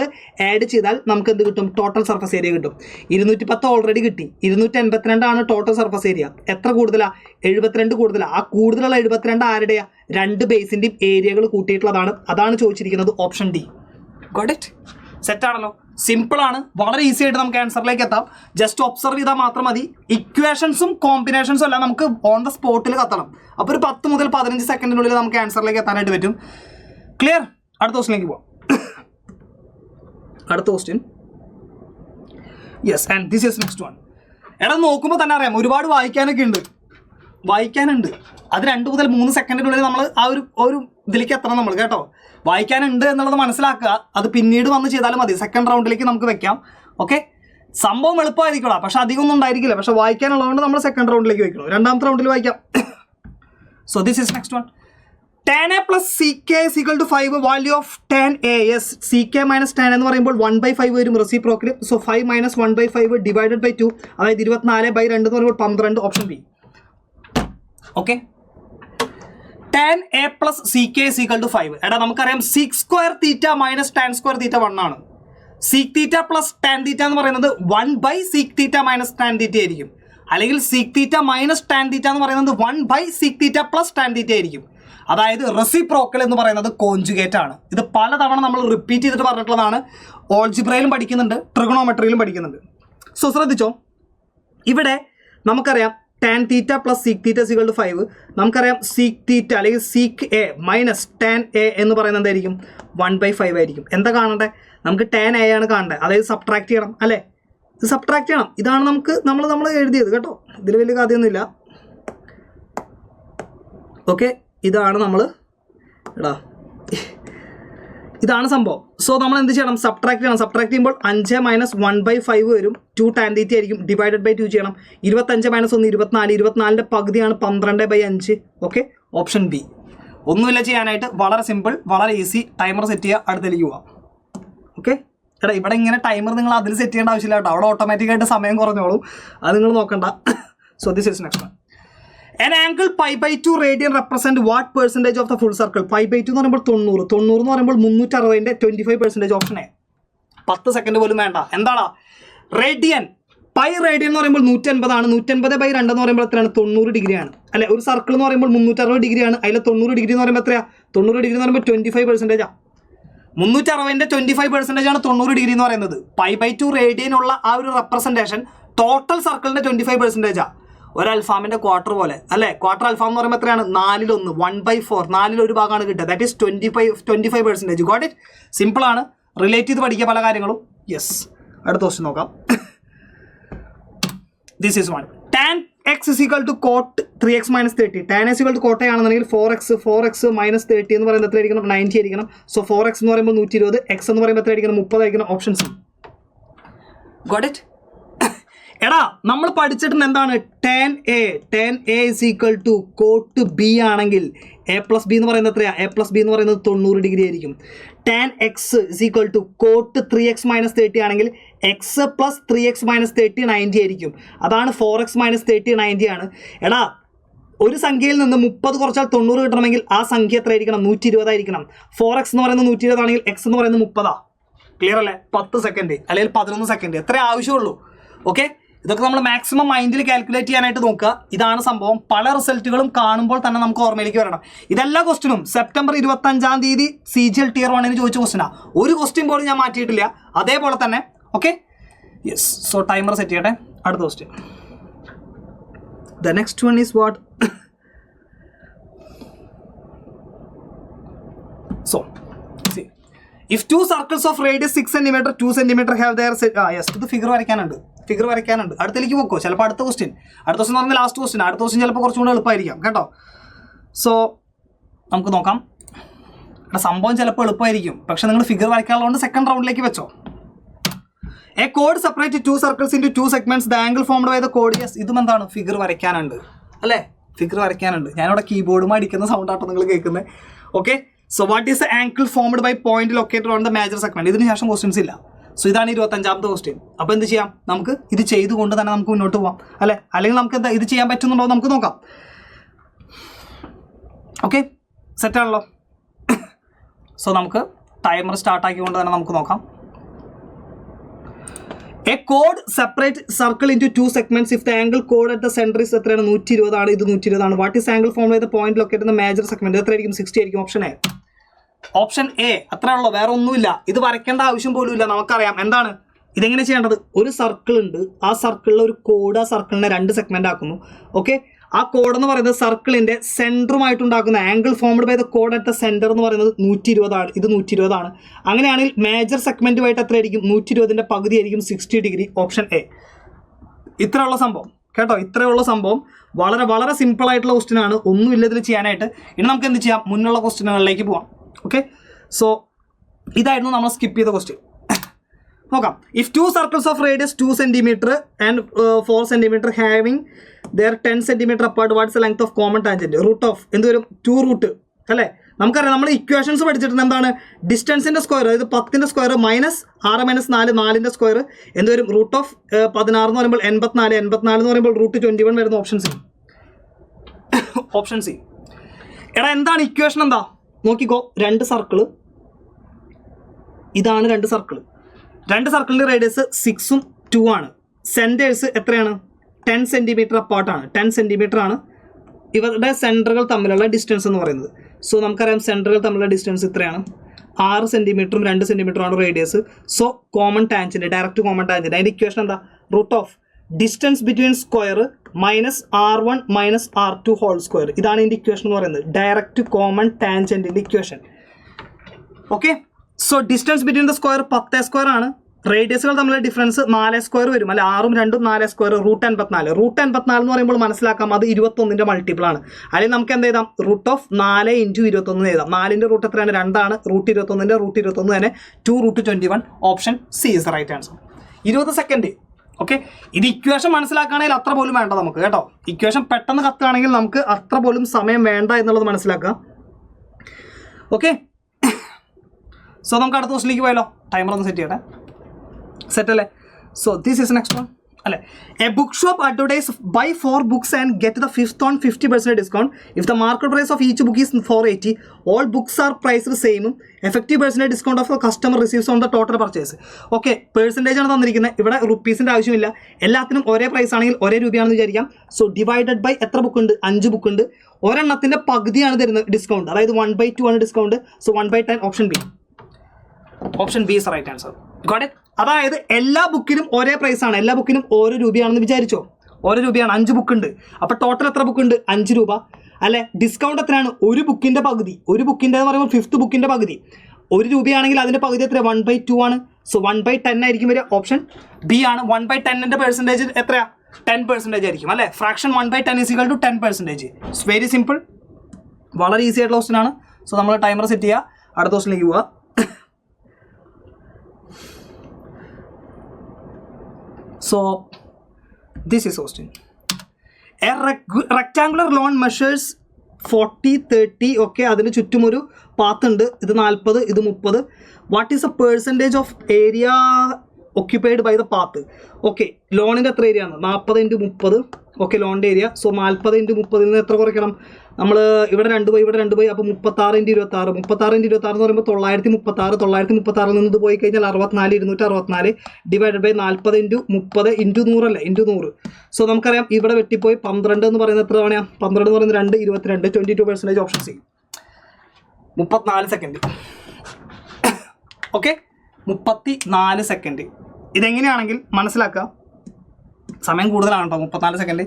ആഡ് ചെയ്താൽ നമുക്ക് എന്ത് കിട്ടും? ടോട്ടൽ സർഫസ് ഏരിയ കിട്ടും. 210 ഓൾറെഡി കിട്ടി. 282 ആണ് ടോട്ടൽ സർഫസ് ഏരിയ. എത്ര കൂടുതലാണ്? 72 കൂടുതലാണ്. ആ കൂടുതലുള്ള 72 ആരുടെയാണ്? 2 ബേസിൻ്റെയും ഏരിയകൾ കൂട്ടിയിട്ടുള്ളതാണ്. അതാണ് ചോദിച്ചിരിക്കുന്നത്. Option D. Got it? സെറ്റാണല്ലോ. സിമ്പിളാണ്, വളരെ ഈസി ആയിട്ട് നമുക്ക് ആൻസറിലേക്ക് എത്താം. ജസ്റ്റ് ഒബ്സർവ് ചെയ്താൽ മാത്രം മതി. ഇക്വേഷൻസും കോമ്പിനേഷൻസും എല്ലാം നമുക്ക് ഓൺ ദ സ്പോട്ടിൽ കത്തണം. അപ്പോൾ ഒരു 10 മുതൽ 15 സെക്കൻഡിനുള്ളിൽ നമുക്ക് ആൻസറിലേക്ക് എത്താനായിട്ട് പറ്റും. ക്ലിയർ? അടുത്ത ക്വസ്റ്റിലേക്ക് പോവാം. അടുത്ത question. Yes, and this is next one. എടാ, നോക്കുമ്പോൾ തന്നെ അറിയാം ഒരുപാട് വായിക്കാനുണ്ട്. അത് 2 മുതൽ 3 സെക്കൻഡിനുള്ളിൽ നമ്മൾ ആ ഒരു ഇതിലേക്ക് എത്തണം നമ്മൾ കേട്ടോ. വായിക്കാനുണ്ട് എന്നുള്ളത് മനസ്സിലാക്കുക. അത് പിന്നീട് വന്ന് ചെയ്താലും മതി. സെക്കൻഡ് റൗണ്ടിലേക്ക് നമുക്ക് വെക്കാം. ഓക്കെ, സംഭവം എളുപ്പമായിരിക്കണം, പക്ഷെ അധികം ഒന്നും ഉണ്ടായിരിക്കില്ല. പക്ഷെ വായിക്കാനുള്ളതുകൊണ്ട് നമ്മൾ സെക്കൻഡ് റൗണ്ടിലേക്ക് വെക്കണം. 2ാമത്തെ റൗണ്ടിൽ വായിക്കാം. So this is next one. tan a plus ck is equal to 5. Value of tan a. Yes, ck minus tan എന്ന് പറയുമ്പോൾ 1/5 വരും റെസിപ്രോക്കൽ. സോ 5 - 1/5 ഡിവൈഡഡ് ബൈ 2, അതായത് 24/2 എന്ന് പറയുമ്പോൾ 12. Option B. Okay, tan a plus ck is equal to 5. എടാ, നമുക്കറിയാം sec square theta minus tan square theta 1 ആണ്. sec theta plus tan theta എന്ന് പറയുന്നത് 1/sec theta minus tan theta ആയിരിക്കും. അല്ലെങ്കിൽ sec theta minus tan theta എന്ന് പറയുന്നത് 1/sec theta plus tan theta ആയിരിക്കും. അതായത് റെസിപ്രോക്കൽ എന്ന് പറയുന്നത് കോൺജുഗേറ്റ് ആണ്. ഇത് പലതവണ നമ്മൾ റിപ്പീറ്റ് ചെയ്തിട്ട് പറഞ്ഞിട്ടുള്ളതാണ്. ഓൾജിബ്രയിലും പഠിക്കുന്നുണ്ട്, ട്രിഗണോമെട്രിയിലും പഠിക്കുന്നുണ്ട്. സോ ശ്രദ്ധിച്ചോ, ഇവിടെ നമുക്കറിയാം tan theta plus sec theta is equal to 5. നമുക്കറിയാം sec theta അല്ലെങ്കിൽ sec a minus tan a എന്ന് പറയുന്നത് എന്തായിരിക്കും? 1/5 ആയിരിക്കും. എന്താ കാണണ്ടേ? നമുക്ക് tan a ആണ് കാണേണ്ടത്. അതായത് സബ്ട്രാക്ട് ചെയ്യണം അല്ലേ? ഇത് സബ്ട്രാക്ട് ചെയ്യണം. ഇതാണ് നമ്മൾ എഴുതിയത് കേട്ടോ. ഇതിൽ വലിയ കാര്യമൊന്നുമില്ല. ഓക്കെ, ഇതാണ് ഇതാണ് സംഭവം. സോ നമ്മൾ എന്ത് ചെയ്യണം? സബ്ട്രാക്ട് ചെയ്യണം. സബ്ട്രാക്ട് ചെയ്യുമ്പോൾ 5 - 1/5 വരും. 2 tan theta ആയിരിക്കും. ഡിവൈഡഡ് ബൈ 2 ചെയ്യണം. 25 - 1 24. 24ൻ്റെ പകുതിയാണ് 12/5. Okay, option B. ഒന്നുമില്ല ചെയ്യാനായിട്ട്, വളരെ സിമ്പിൾ, വളരെ ഈസി. ടൈമർ സെറ്റ് ചെയ്യുക, അടുത്തേക്ക് പോവാം. ഓക്കെ, എടാ ഇവിടെ ഇങ്ങനെ ടൈമർ നിങ്ങൾ അതിൽ സെറ്റ് ചെയ്യേണ്ട ആവശ്യമില്ല കേട്ടോ, അവിടെ ഓട്ടോമാറ്റിക്കായിട്ട് സമയം കുറഞ്ഞോളൂ, അത് നിങ്ങൾ നോക്കണ്ട. So this is next one. An angle π/2 radian represent what percentage of the full circle? π/2 എന്ന് പറയുമ്പോൾ 90, 90 എന്ന് പറയുമ്പോൾ 360ന്റെ 25% ഓപ്ഷൻ എ. 10 സെക്കൻഡ് പോലും വേണ്ട. എന്താണ് റേഡിയൻ? പൈ റേഡിയൻ എന്ന് പറയുമ്പോൾ 180 ആണ്. 180/2 എന്ന് പറയുമ്പോൾ എത്രയാണ്? 90 ഡിഗ്രിയാണ് അല്ലെ. ഒരു സർക്കിൾ എന്ന് പറയുമ്പോൾ 360 ഡിഗ്രിയാണ്. അതിൽ 90 ഡിഗ്രി എന്ന് പറയുമ്പോൾ എത്രയാണ്? 90 ഡിഗ്രി എന്ന് പറയുമ്പോൾ 25%. 360ന്റെ 25% ആണ് 90 ഡിഗ്രി എന്ന് പറയുന്നത്. π/2 റേഡിയനുള്ള ആ ഒരു റെപ്രസെൻറ്റേഷൻ ടോട്ടൽ സർക്കിളിന്റെ 25%. ഒരു അൽഫാമിന്റെ ക്വാർട്ടർ പോലെ അല്ലേ. ക്വാർട്ടർ അൽഫാം എന്ന് പറയുമ്പോൾ എത്രയാണ്? 4/1, 1/4, 4/1 ഭാഗമാണ് കിട്ടുക. That is 25%. Got it? സിമ്പിളാണ്, റിലേറ്റ് ചെയ്ത് പഠിക്കുക പല കാര്യങ്ങളും. യെസ്, അടുത്ത ക്വസ്റ്റ്യൻ നോക്കാം. This is one. tan x is equal to cot 3x minus 30. tan x equal to cot ആണെന്നുണ്ടെങ്കിൽ 4x minus 30 എന്ന് പറയുന്നത് എത്ര ആയിരിക്കണം? 90 ആയിരിക്കണം. സോ 4x എന്ന് പറയുമ്പോൾ 120, x എന്ന് പറയുമ്പോൾ എത്ര ആയിരിക്കണം? 30 ആയിരിക്കണം. Option C. Got it? എടാ നമ്മൾ പഠിച്ചിട്ടുണ്ട് എന്താണ്? tan a is equal to cot b ആണെങ്കിൽ a plus b എന്ന് പറയുന്നത് എത്രയാണ്? a plus b എന്ന് പറയുന്നത് 90 ഡിഗ്രി ആയിരിക്കും. tan x is equal to cot 3x minus 30 ആണെങ്കിൽ x plus 3x minus 30 90 ആയിരിക്കും. അതാണ് 4x minus 30 90 ആണ്. എടാ ഒരു സംഖ്യയിൽ നിന്ന് 30 കുറച്ചാൽ 90 കിട്ടണമെങ്കിൽ ആ സംഖ്യ എത്ര ആയിരിക്കണം? 120 ആയിരിക്കണം. 4x എന്ന് പറയുന്നത് 120 ആണെങ്കിൽ x എന്ന് പറയുന്നത് 30. ക്ലിയർ അല്ലേ? 10 സെക്കൻഡ് അല്ലെങ്കിൽ 11 സെക്കൻഡ് എത്ര ആവശ്യമുള്ളൂ. ഓക്കെ, ഇതൊക്കെ നമ്മൾ മാക്സിമം മൈൻഡിൽ കാൽക്കുലേറ്റ് ചെയ്യാനായിട്ട് നോക്കുക. ഇതാണ് സംഭവം. പല റിസൾട്ടുകളും കാണുമ്പോൾ തന്നെ നമുക്ക് ഓർമ്മയിലേക്ക് വരണം. ഇതെല്ലാ ക്വസ്റ്റിനും സെപ്റ്റംബർ 25-ാം തീയതി CGL Tier 1 ചോദിച്ച ക്വസ്റ്റിനാണ്. ഒരു ക്വസ്റ്റ്യൻ പോലും ഞാൻ മാറ്റിയിട്ടില്ല, അതേപോലെ തന്നെ. Okay, yes. So timer set ചെയ്യട്ടെ. അടുത്ത question. The next one is what? So if two circles of radius 6 cm 2 cm have their yes, ഇത് ഫിഗർ വരയ്ക്കാനുണ്ട്. അടുത്തേക്ക് പോക്കോ. ചിലപ്പോൾ അടുത്ത ക്വസ്റ്റ്യൻ എന്ന് പറഞ്ഞാൽ ലാസ്റ്റ് ക്വസ്റ്റ്യൻ. അടുത്ത ക്വസ്റ്റ്യൻ ചിലപ്പോൾ കുറച്ചും കൂടെ എളുപ്പമായിരിക്കാം കേട്ടോ. സോ നമുക്ക് നോക്കാം. സംഭവം ചിലപ്പോൾ എളുപ്പമായിരിക്കും, പക്ഷെ നിങ്ങൾ ഫിഗർ വരയ്ക്കാനുള്ളതുകൊണ്ട് സെക്കൻഡ് റൗണ്ടിലേക്ക് വെച്ചോ. എ കോഡ് separate 2 circles into 2 segments. The angle formed by the കോഡ്. യെസ്, ഇതും എന്താണ്? ഫിഗർ വരയ്ക്കാനുണ്ട് അല്ലേ? ഫിഗർ വരയ്ക്കാനുണ്ട്. ഞാനിവിടെ കീബോർഡും അടിക്കുന്ന സൗണ്ട് ആട്ടോ നിങ്ങൾ കേൾക്കുന്നത്. Okay, so what is the angle formed by point located on the major segment? ഇതിന് ശേഷം ക്വസ്റ്റ്യൻസ് ഇല്ല. സോ ഇതാണ് 25-ാമത്തെ ക്വസ്റ്റ്യൻ. അപ്പോൾ എന്ത് ചെയ്യാം? നമുക്ക് ഇത് ചെയ്തുകൊണ്ട് തന്നെ നമുക്ക് മുന്നോട്ട് പോകാം അല്ലേ. അല്ലെങ്കിൽ നമുക്ക് എന്താ ഇത് ചെയ്യാൻ പറ്റുന്നുണ്ടോ നമുക്ക് നോക്കാം. ഓക്കെ, സെറ്റാണല്ലോ. സോ നമുക്ക് ടൈമർ സ്റ്റാർട്ടാക്കിക്കൊണ്ട് തന്നെ നമുക്ക് നോക്കാം. എ കോഡ് separate circle into 2 segments if the angle കോഡ് അറ്റ് ദ സെന്റർ ഇസ് എത്രയാണ്? 120 ആണ്. ഇത് 120 ആണ്. What is angle form by the point located in the major segment? എത്രയായിരിക്കും? 60 ആയിരിക്കും. ഓപ്ഷൻ എ അത്രേ ഉള്ളൂ, വേറെ ഒന്നുമില്ല. ഇത് വരയ്ക്കേണ്ട ആവശ്യം പോലും ഇല്ല, നമുക്കറിയാം. എന്താണ് ഇതെങ്ങനെ ചെയ്യേണ്ടത്? ഒരു സർക്കിൾ ഉണ്ട്, ആ സർക്കിളിലെ ഒരു കോഡ് ആ സർക്കിളിനെ 2 സെഗ്മെന്റ് ആക്കുന്നു. ഓക്കെ, ആ കോഡ് എന്ന് പറയുന്നത് സർക്കിളിന്റെ സെന്ററുമായിട്ടുണ്ടാക്കുന്ന ആംഗിൾ ഫോംഡ് ബൈ ദ കോഡ് അറ്റ് ദ സെന്റർ എന്ന് പറയുന്നത് 120 ആണ്. ഇത് 120 ആണ്. അങ്ങനെയാണെങ്കിൽ മേജർ സെഗ്മെന്റുമായിട്ട് എത്രയായിരിക്കും? 120ന്റെ പകുതി ആയിരിക്കും, 60 ഡിഗ്രി. Option A. ഇത്രയുള്ള സംഭവം കേട്ടോ, ഇത്രയുള്ള സംഭവം. വളരെ വളരെ സിമ്പിൾ ആയിട്ടുള്ള ക്വസ്റ്റ്യൻ ആണ്, ഒന്നുമില്ല ഇതിൽ ചെയ്യാനായിട്ട്. ഇനി നമുക്ക് എന്ത് ചെയ്യാം? മുന്നുള്ള ക്വസ്റ്റ്യനുകളിലേക്ക് പോവാം. ഓക്കെ, സോ ഇതായിരുന്നു നമ്മൾ സ്കിപ്പ് ചെയ്ത ക്വസ്റ്റ്യൻ. നോക്കാം. If 2 circles of radius 2 cm and 4 cm having their 10 cm apart, what's the length of common tangent? Root of എന്ത് വരും? 2 റൂട്ട് അല്ലേ. നമുക്കറിയാം, നമ്മൾ ഇക്വേഷൻസ് പഠിച്ചിട്ടുണ്ട്. എന്താണ്? ഡിസ്റ്റൻസിന്റെ സ്ക്വയർ, അതായത് 10ന്റെ സ്ക്വയർ മൈനസ് 6 - 4 4ന്റെ സ്ക്വയർ എന്ത് വരും? റൂട്ട് ഓഫ് 16 എന്ന് പറയുമ്പോൾ 84, 84 എന്ന് പറയുമ്പോൾ റൂട്ട് 21 വരുന്ന. Option C. എടാ എന്താണ് ഇക്വേഷൻ? എന്താ നോക്കിക്കോ. 2 സർക്കിള്, ഇതാണ് 2 സർക്കിള്. 2 സർക്കിളിൻ്റെ റേഡിയസ് 6ഉം 2 ആണ്. സെൻറ്റേഴ്സ് എത്രയാണ്? 10 cm അപ്പാർട്ടാണ്. 10 cm ആണ് ഇവരുടെ സെൻറ്ററുകൾ തമ്മിലുള്ള ഡിസ്റ്റൻസ് എന്ന് പറയുന്നത്. സോ നമുക്കറിയാം സെൻറ്ററുകൾ തമ്മിലുള്ള ഡിസ്റ്റൻസ് ഇത്രയാണ്. 6 സെൻറ്റിമീറ്ററും 2 സെൻറ്റിമീറ്ററുമാണ് റേഡിയസ്. So common tangent, direct common tangent. അതിൻ്റെ ഇക്വേഷൻ എന്താ? Root of distance between square minus R1 minus R2 whole square. ഇതാണ് ഇതിൻ്റെ ഇക്വേഷൻ എന്ന് പറയുന്നത്, ഡയറക്റ്റ് കോമൺ ടാൻജൻറ്റിൻ്റെ equation. Okay, so distance between the square 10 square ആണ്. റേഡിയസുകൾ തമ്മിലുള്ള ഡിഫറൻസ് 4 സ്ക്വയർ വരും അല്ലെ. 6ഉം 2ഉം 4 സ്ക്വയർ, റൂട്ട് 84. റൂട്ട് 84 എന്ന് പറയുമ്പോൾ മനസ്സിലാക്കാം അത് 21ന്റെ മൾട്ടിപ്പിൾ ആണ്. അല്ലെങ്കിൽ നമുക്ക് എന്ത് എഴുതാം? റൂട്ട് ഓഫ് 4 × 21 എഴുതാം. 4ന്റെ റൂട്ട് എത്രയാണ്? 2 ആണ്. റൂട്ട് 21ന്റെ റൂട്ട് 21 തന്നെ 2 √ 21. Option C is the right answer. 20 second. Okay, ഇത് ഇക്വേഷൻ മനസ്സിലാക്കുകയാണെങ്കിൽ അത്ര പോലും വേണ്ട നമുക്ക് കേട്ടോ. ഇക്വേഷൻ പെട്ടെന്ന് കത്തുകയാണെങ്കിൽ നമുക്ക് അത്ര പോലും സമയം വേണ്ട എന്നുള്ളത് മനസ്സിലാക്കാം. ഓക്കെ, സോ നമുക്ക് അടുത്ത ക്വസ്റ്റിലേക്ക് പോയാലോ. ടൈമർ ഒന്ന് സെറ്റ് ചെയ്യട്ടെ. സെറ്റ് അല്ലേ? So this is next one അല്ലേ. A book shop advertise by 4 books and get the 5th on 50% discount. If the market price of each book is 480, all books are priced the same. Effective percentage discount of the customer receives on the total purchase. Okay, percentage ആണ് തന്നിരിക്കുന്നത്. ഇവിടെ റുപ്പീസിൻ്റെ ആവശ്യമില്ല, എല്ലാത്തിനും ഒരേ price ആണെങ്കിൽ ഒരേ രൂപയാണെന്ന് വിചാരിക്കാം. So divided by എത്ര ബുക്ക് ഉണ്ട്? 5 ബുക്ക് ഉണ്ട്. ഒരെണ്ണത്തിൻ്റെ പകുതിയാണ് തരുന്നത് ഡിസ്കൗണ്ട്, അതായത് 1/2 ആണ് discount. So 1/10 option B. Option B is right answer. Got it? അതായത് എല്ലാ ബുക്കിനും ഒരേ പ്രൈസാണ്, എല്ലാ ബുക്കിനും ഓരോ രൂപയാണെന്ന് വിചാരിച്ചോ. ഓരോ രൂപയാണ്, 5 ബുക്ക് ഉണ്ട്. അപ്പോൾ ടോട്ടൽ എത്ര ബുക്ക് ഉണ്ട്? 5 രൂപ അല്ലെ. ഡിസ്കൗണ്ട് എത്രയാണ്? ഒരു ബുക്കിൻ്റെ പകുതി. ഒരു ബുക്കിൻ്റെ എന്ന് പറയുമ്പോൾ 5th ബുക്കിൻ്റെ പകുതി 1 രൂപയാണെങ്കിൽ അതിൻ്റെ പകുതി എത്ര? 1/2 ആണ്. സോ 1/10 ആയിരിക്കും വരിക. ഓപ്ഷൻ ബി ആണ്. 1/10ൻ്റെ പെർസെൻറ്റേജ് എത്രയാണ്? 10% ആയിരിക്കും അല്ലേ. Fraction 1/10 is equal to 10%. It's very simple, വളരെ ഈസി ആയിട്ടുള്ള ക്വസ്റ്റൻ ആണ്. സോ നമ്മൾ ടൈമർ സെറ്റ് ചെയ്യുക, അടുത്ത ക്വസ്റ്റിലേക്ക് പോവുക. So this is question. A rectangular lawn measures 40-30. Okay, അതിന് ചുറ്റും ഒരു പാത്ത് ഉണ്ട്. ഇത് 40, ഇത് 30. What is A percentage of area occupied by the path? Okay, ലോണിൻ്റെ എത്ര ഏരിയ ആണ്? 40 × 30. ഓക്കെ, ലോണിൻ്റെ ഏരിയ. സോ 40 × 30 നിന്ന് എത്ര കുറയ്ക്കണം നമ്മൾ? ഇവിടെ 2 പോയി, ഇവിടെ 2 പോയി. അപ്പോൾ 36 × 26. 36 × 26 എന്ന് പറയുമ്പോൾ 936. 936 നിന്ന് ഇത് പോയി കഴിഞ്ഞാൽ 64, 264 ഡിവൈഡഡ് ബൈ 40 × 30 × 100 അല്ലേ, × 100. സോ നമുക്കറിയാം ഇവിടെ വെട്ടിപ്പോയി 12 എന്ന് പറയുന്നത് എത്ര തവണയാണ്? 12 എന്ന് പറയുന്നത് 2, 22, 22%. Option C. 34 second. Okay, 34 second. ഇതെങ്ങനെയാണെങ്കിൽ മനസ്സിലാക്കുക, സമയം കൂടുതലാണ് കേട്ടോ, 34 സെക്കൻഡ്.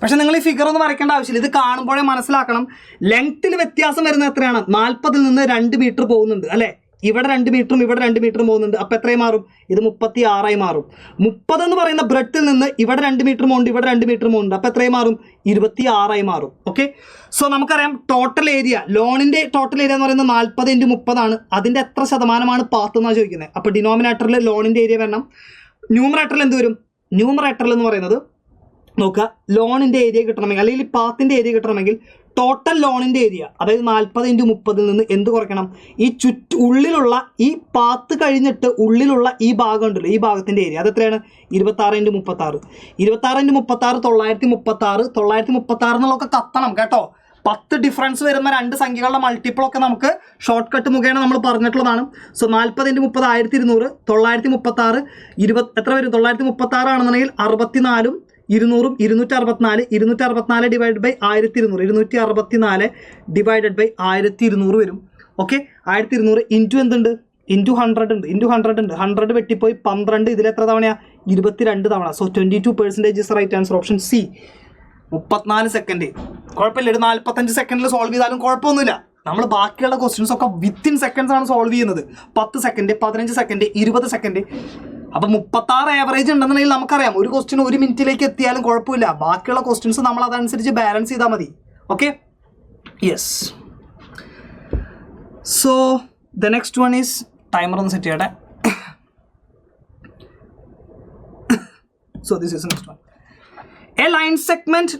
പക്ഷെ നിങ്ങൾ ഈ ഫിഗർ ഒന്നും വരയ്ക്കേണ്ട ആവശ്യമില്ല, ഇത് കാണുമ്പോഴേ മനസ്സിലാക്കണം. ലെങ്ത്തിൽ വ്യത്യാസം വരുന്നത് എത്രയാണ്? 40 നിന്ന് 2 മീറ്റർ പോകുന്നുണ്ട് അല്ലേ. ഇവിടെ 2 മീറ്ററും ഇവിടെ 2 മീറ്ററും പോകുന്നുണ്ട്. അപ്പോൾ എത്രയും മാറും? ഇത് 36 മാറും. 30 എന്ന് പറയുന്ന ബ്രെഡ്ത്തിൽ നിന്ന് ഇവിടെ 2 മീറ്റർ പോകുന്നുണ്ട്, ഇവിടെ 2 മീറ്റർ പോകുന്നുണ്ട്. അപ്പോൾ എത്രയും മാറും? 26 മാറും. ഓക്കെ, സോ നമുക്കറിയാം ടോട്ടൽ ഏരിയ, ലോണിൻ്റെ ടോട്ടൽ ഏരിയ എന്ന് പറയുന്നത് 40 × 30 ആണ്. അതിൻ്റെ എത്ര ശതമാനമാണ് പാത്ത് എന്നാണ് ചോദിക്കുന്നത്. അപ്പോൾ ഡിനോമിനേറ്ററിൽ ലോണിൻ്റെ ഏരിയ വരണം. ന്യൂമറേറ്ററിൽ എന്ത് വരും? ന്യൂമറേറ്ററിൽ എന്ന് പറയുന്നത് നോക്കുക, ലോണിൻ്റെ ഏരിയ കിട്ടണമെങ്കിൽ അല്ലെങ്കിൽ പാത്തിൻ്റെ ഏരിയ കിട്ടണമെങ്കിൽ ടോട്ടൽ ലോണിൻ്റെ ഏരിയ, അതായത് 40 × 30 നിന്ന് എന്ത് കുറയ്ക്കണം? ഈ ഉള്ളിലുള്ള ഈ പാത്ത് കഴിഞ്ഞിട്ട് ഉള്ളിലുള്ള ഈ ഭാഗം ഉണ്ടല്ലോ, ഈ ഭാഗത്തിൻ്റെ ഏരിയ അതെത്രയാണ്? 26 × 36. 26 × 36 936. 936 എന്നുള്ളതൊക്കെ കത്തണം കേട്ടോ. 10 ഡിഫറൻസ് വരുന്ന 2 സംഖ്യകളുടെ മൾട്ടിപ്പിളൊക്കെ നമുക്ക് ഷോർട്ട് കട്ട് മുഖേന നമ്മൾ പറഞ്ഞിട്ടുള്ളതാണ്. സോ 40 × 30 1200. 936 എത്ര വരും? 936 ആണെന്നുണ്ടെങ്കിൽ 64 200 264. 264 ഡിവൈഡ് ബൈ 1200. 264 ഡിവൈഡഡ് ബൈ 1200 വരും. ഓക്കെ, 1200 ഇൻറ്റു എന്തുണ്ട്? ഇൻറ്റു 100 ഉണ്ട്. ഇൻറ്റു 100 ഉണ്ട്. 100 വെട്ടിപ്പോയി 12. ഇതിലെത്ര തവണയാണ്? 22 തവണ. So 22% is right answer. Option C. 34 second. കുഴപ്പമില്ല, ഒരു 45 സെക്കൻഡിൽ സോൾവ് ചെയ്താലും കുഴപ്പമൊന്നുമില്ല. നമ്മൾ ബാക്കിയുള്ള ക്വസ്റ്റ്യൻസ് ഒക്കെ വിത്തിൻ സെക്കൻഡ്സ് ആണ് സോൾവ് ചെയ്യുന്നത്. 10 സെക്കൻഡ്, 15 സെക്കൻഡ്, 20 സെക്കൻഡ്. അപ്പം 36 ആവറേജ് ഉണ്ടെന്നുണ്ടെങ്കിൽ നമുക്കറിയാം ഒരു ക്വസ്റ്റ്യൻ 1 മിനിറ്റിലേക്ക് എത്തിയാലും കുഴപ്പമില്ല. ബാക്കിയുള്ള ക്വസ്റ്റ്യൻസ് നമ്മൾ അതനുസരിച്ച് ബാലൻസ് ചെയ്താൽ മതി. Okay, yes. So the next one is, timer ഒന്ന് സെറ്റ് ചെയ്യട്ടെ. So this is next one. A line segment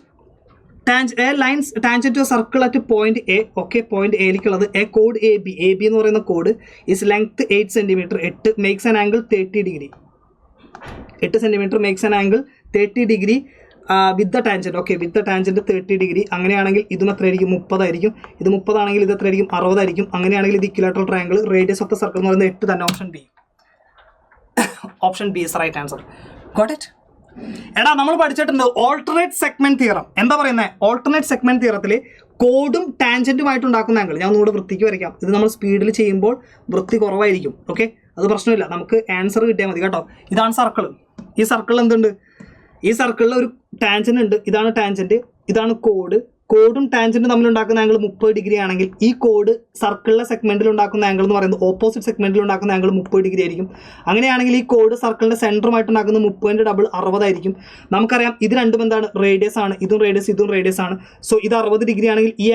tangent to a circle at point A. Okay, point A ലേക്കുള്ളത് A code AB. AB എന്ന് പറയുന്ന code is length 8 cm. 8 makes an angle 30 degree. 8 cm makes an angle 30 degree with the tangent. Okay, with the tangent 30 degree. അങ്ങനെയാണെങ്കിൽ ഇതും എത്രയായിരിക്കും? 30 ആയിരിക്കും. ഇത് 30 ആണെങ്കിൽ ഇത് എത്രയായിരിക്കും? 60 ആയിരിക്കും. അങ്ങനെയാണെങ്കിൽ ഇത് equilateral triangle, radius of the circle എന്ന് പറയുന്നത് 8 തന്നെ. Option B. Option B is right answer. Got it? എടാ, നമ്മൾ പഠിച്ചിട്ടുണ്ട് ഓൾട്ടർനേറ്റ് സെഗ്മെന്റ് തിയറം. എന്താ പറയുന്നത്? ഓൾട്ടർനേറ്റ് സെഗ്മെന്റ് തിയറത്തിൽ കോഡും ടാൻജന്റുമായിട്ട് ഉണ്ടാക്കുന്ന ആംഗിൾ ഞാൻ ഒന്നുകൂടെ വൃത്തിക്ക് വരയ്ക്കാം. ഇത് നമ്മൾ സ്പീഡിൽ ചെയ്യുമ്പോൾ വൃത്തി കുറവായിരിക്കും. ഓക്കെ, അത് പ്രശ്നമില്ല, നമുക്ക് ആൻസർ കിട്ടിയാൽ മതി കേട്ടോ. ഇതാണ് സർക്കിൾ. ഈ സർക്കിളിൽ എന്തുണ്ട്? ഈ സർക്കിളിൽ ഒരു ടാൻജന്റ് ഉണ്ട്. ഇതാണ് ടാൻജന്റ്, ഇതാണ് കോഡ്. കോഡും ടാൻജന്റും തമ്മിൽ ഉണ്ടാക്കുന്ന ആംഗിൾ 30 ഡിഗ്രി ആണെങ്കിൽ ഈ കോഡ് സർക്കിളിലെ സെഗ്മെന്റിൽ ഉണ്ടാക്കുന്ന ആംഗിൾ എന്ന് പറയുന്നത് ഓപ്പോസിറ്റ് സെഗ്മെന്റിൽ ഉണ്ടാക്കുന്ന ആംഗിൾ 30 ഡിഗ്രി ആയിരിക്കും. അങ്ങനെയാണെങ്കിൽ ഈ കോഡ് സർക്കിളിന്റെ സെന്ററുമായിട്ട് ഉണ്ടാക്കുന്ന 30ന്റെ ഡബിൾ 60 ആയിരിക്കും. നമുക്കറിയാം ഇത് രണ്ടും എന്താണ്? റേഡിയസ് ആണ്. ഇതും റേഡിയസ്, ഇതും റേഡിയസ് ആണ്. സോ ഇത് 60 ഡിഗ്രി ആണെങ്കിൽ ഈ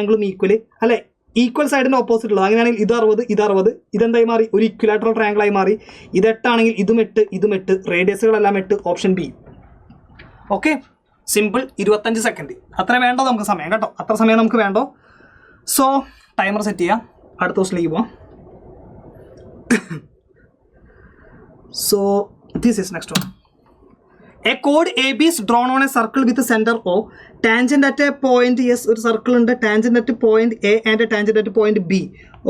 ആംഗിളും ഈക്വൽ അല്ലേ? ഈക്വൽ സൈഡിന്റെ ഓപ്പോസിറ്റ് ഉള്ളത്. അങ്ങനെയാണെങ്കിൽ ഇത് 60, ഇത് 60. ഇതെന്തായി മാറി? ഒരു ഇക്വിലാറ്ററൽ ട്രയാങ്കിൾ ആയി മാറി. ഇത് 8 ആണെങ്കിൽ ഇതും 8, ഇതും 8. റേഡിയസുകളെല്ലാം 8. Option B. Okay, simple. 25 second. അത്ര വേണ്ടോ നമുക്ക് സമയം കേട്ടോ, അത്ര സമയം നമുക്ക് വേണ്ടോ. സോ ടൈമർ സെറ്റ് ചെയ്യാം. അടുത്ത ക്വസ്റ്റിലേക്ക് പോവാം. So this is next one. A chord AB is drawn on a circle with a center O, tangent at a point, yes, ഒരു സർക്കിൾ ഉണ്ട്, tangent at point A and a tangent at point B.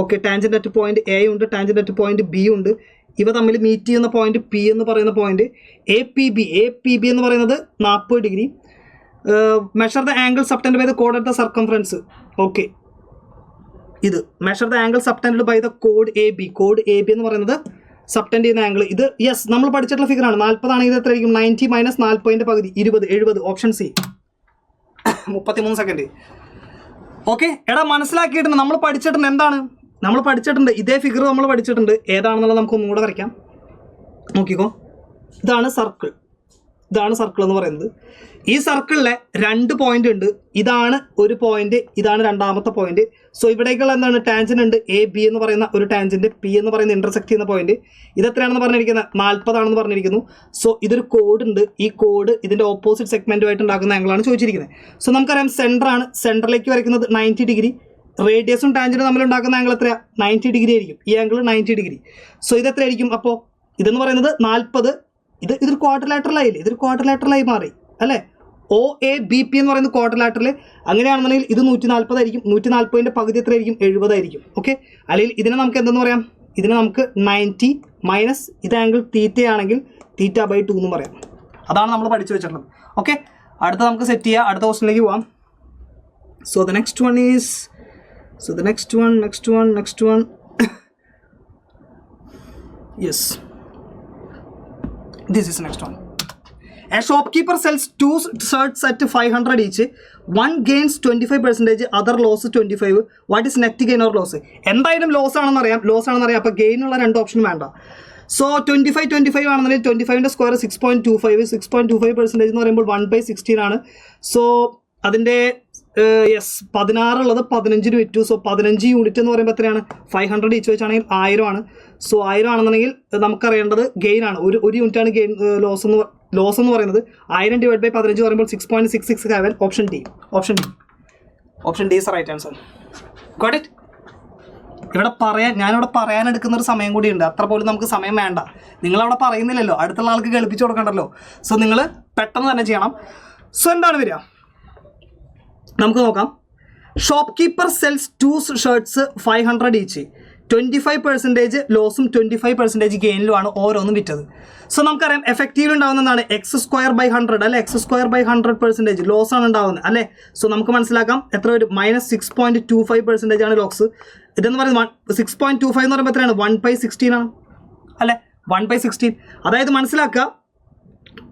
Okay, tangent at point A ഉണ്ട്, tangent at point B ഉണ്ട്. ഇവ തമ്മിൽ meet ചെയ്യുന്ന point P എന്ന് പറയുന്ന point APB എന്ന് പറയുന്നത് 40 degree. Measure the angle subtend by the കോഡ് അറ്റ് ദ സർക്കംഫറൻസ്. ഓക്കെ, ഇത് measure the angle subtend by the കോഡ് AB എന്ന് പറയുന്നത് സബ്ടെൻഡ് ചെയ്യുന്ന ആംഗിൾ. ഇത് യെസ് നമ്മൾ പഠിച്ചിട്ടുള്ള ഫിഗർ ആണ്. 40 ആണെങ്കിൽ ഇത് എത്രയായിരിക്കും? 90 മൈനസ് 40ൻ്റെ പകുതി 20, 70. Option C. 33 സെക്കൻഡ്. ഓക്കെ, എടാ മനസ്സിലാക്കിയിട്ടുണ്ട്, നമ്മൾ പഠിച്ചിട്ടുണ്ട്. എന്താണ് നമ്മൾ പഠിച്ചിട്ടുണ്ട്? ഇതേ ഫിഗർ നമ്മൾ പഠിച്ചിട്ടുണ്ട്. ഏതാണെന്നുള്ളത് നമുക്ക് ഒന്നും കൂടെ വരയ്ക്കാം. നോക്കിക്കോ, ഇതാണ് സർക്കിൾ എന്ന് പറയുന്നത്. ഈ സർക്കിളിലെ 2 പോയിന്റ് ഉണ്ട്. ഇതാണ് ഒരു പോയിന്റ്, ഇതാണ് രണ്ടാമത്തെ പോയിന്റ്. സോ ഇവിടേക്കുള്ള എന്താണ്? ടാൻജന്റ് ഉണ്ട്. AB എന്ന് പറയുന്ന ഒരു ടാൻജന്റ്, P എന്ന് പറയുന്ന ഇന്റർസെക്ട് ചെയ്യുന്ന പോയിന്റ്. ഇത് എത്രയാണെന്ന് പറഞ്ഞിരിക്കുന്നത്? 40 ആണെന്ന് പറഞ്ഞിരിക്കുന്നു. സോ ഇതൊരു കോഡ് ഉണ്ട്. ഈ കോഡ് ഇതിന്റെ ഓപ്പോസിറ്റ് സെഗ്മെന്റുമായിട്ട് ഉണ്ടാക്കുന്ന ആംഗിളാണ് ചോദിച്ചിരിക്കുന്നത്. സോ നമുക്കറിയാം സെന്റർ ആണ്. സെന്ററിലേക്ക് വരയ്ക്കുന്നത് 90 ഡിഗ്രി. റേഡിയസും ടാൻജന്റും തമ്മിൽ ഉണ്ടാക്കുന്ന ആംഗിൾ എത്രയാണ്? 90 ഡിഗ്രി ആയിരിക്കും. ഈ ആംഗിൾ 90 ഡിഗ്രി. സോ ഇത് എത്രയായിരിക്കും? അപ്പോൾ ഇതെന്ന് പറയുന്നത് 40. ഇതൊരു ക്വാഡ്രിലാറ്ററലായില്ലേ? ഇതൊരു ക്വാഡ്രിലാറ്ററലായി മാറി അല്ലേ? OABP എന്ന് പറയുന്നത് ക്വാഡ്രിലാറ്ററൽ. അങ്ങനെയാണെന്നുണ്ടെങ്കിൽ ഇത് 140 ആയിരിക്കും. 140ൻ്റെ പകുതി എത്രയായിരിക്കും? 70 ആയിരിക്കും. ഓക്കെ, അല്ലെങ്കിൽ ഇതിനെ നമുക്ക് എന്തെന്ന് പറയാം? ഇതിനെ നമുക്ക് 90 മൈനസ് ഇത് ആംഗിൾ തീറ്റയാണെങ്കിൽ θ/2 എന്ന് പറയാം. അതാണ് നമ്മൾ പഠിച്ചു വെച്ചിട്ടുള്ളത്. ഓക്കെ, അടുത്ത നമുക്ക് സെറ്റ് ചെയ്യാം. അടുത്ത ക്വസ്റ്റിനിലേക്ക് പോവാം. So the next one yes, this is next one. A shopkeeper sells 2 shirts at 500 each. One gains 25%, other loss 25. What is net gain or loss? എന്തായാലും ലോസ് ആണെന്ന് അറിയാം. അപ്പോൾ ഗെയിൻ ഉള്ള 2 ഓപ്ഷൻ വേണ്ട. സോ 25 ആണെന്നുണ്ടെങ്കിൽ 25ൻ്റെ സ്ക്വയർ 6.25. 6.25% എന്ന് പറയുമ്പോൾ 1/16 ആണ്. സോ അതിൻ്റെ യെസ് 16 ഉള്ളത് 15 വിറ്റു. സോ 15 യൂണിറ്റ് എന്ന് പറയുമ്പോൾ എത്രയാണ്? 500 ഈച്ച് വെച്ചാണെങ്കിൽ 1000 ആണ്. സോ 1000 ആണെന്നുണ്ടെങ്കിൽ നമുക്കറിയേണ്ടത് ഗെയിൻ ആണ്. ഒരു യൂണിറ്റ് ആണ് ഗെയിൻ. ലോസ് എന്ന് പറയുന്നത് 1000 ഡിവൈഡ് ബൈ 15 പറയുമ്പോൾ 6.667. Option D is right answer. Got it? ഞാനിവിടെ പറയാൻ എടുക്കുന്ന ഒരു സമയം കൂടിയുണ്ട്. അത്ര പോലും നമുക്ക് സമയം വേണ്ട. നിങ്ങളവിടെ പറയുന്നില്ലല്ലോ, അടുത്തുള്ള ആൾക്ക് കേൾപ്പിച്ചു കൊടുക്കണ്ടല്ലോ. സോ നിങ്ങൾ പെട്ടെന്ന് തന്നെ ചെയ്യണം. സോ എന്താണ് വരിക? നമുക്ക് നോക്കാം. ഷോപ്കീപ്പർ സെൽസ് 2 ഷർട്ട്സ് 500 ഈച്ച്. 25% ലോസും 25% ഗെയിനിലുമാണ് ഓരോന്നും വിറ്റത്. സോ നമുക്കറിയാം എഫക്റ്റീവ് ഉണ്ടാകുന്നതാണ് x²/100 അല്ലെ? x²/100% ലോസ് ആണ് ഉണ്ടാകുന്നത് അല്ലേ? സോ നമുക്ക് മനസ്സിലാക്കാം എത്ര വരും? -6.25% ആണ് ലോസ്. ഇതെന്ന് പറയുന്നത് 6.25 എന്ന് പറയുമ്പോൾ എത്രയാണ്? 1/16 ആണ് അല്ലേ? 1/16. അതായത് മനസ്സിലാക്കുക,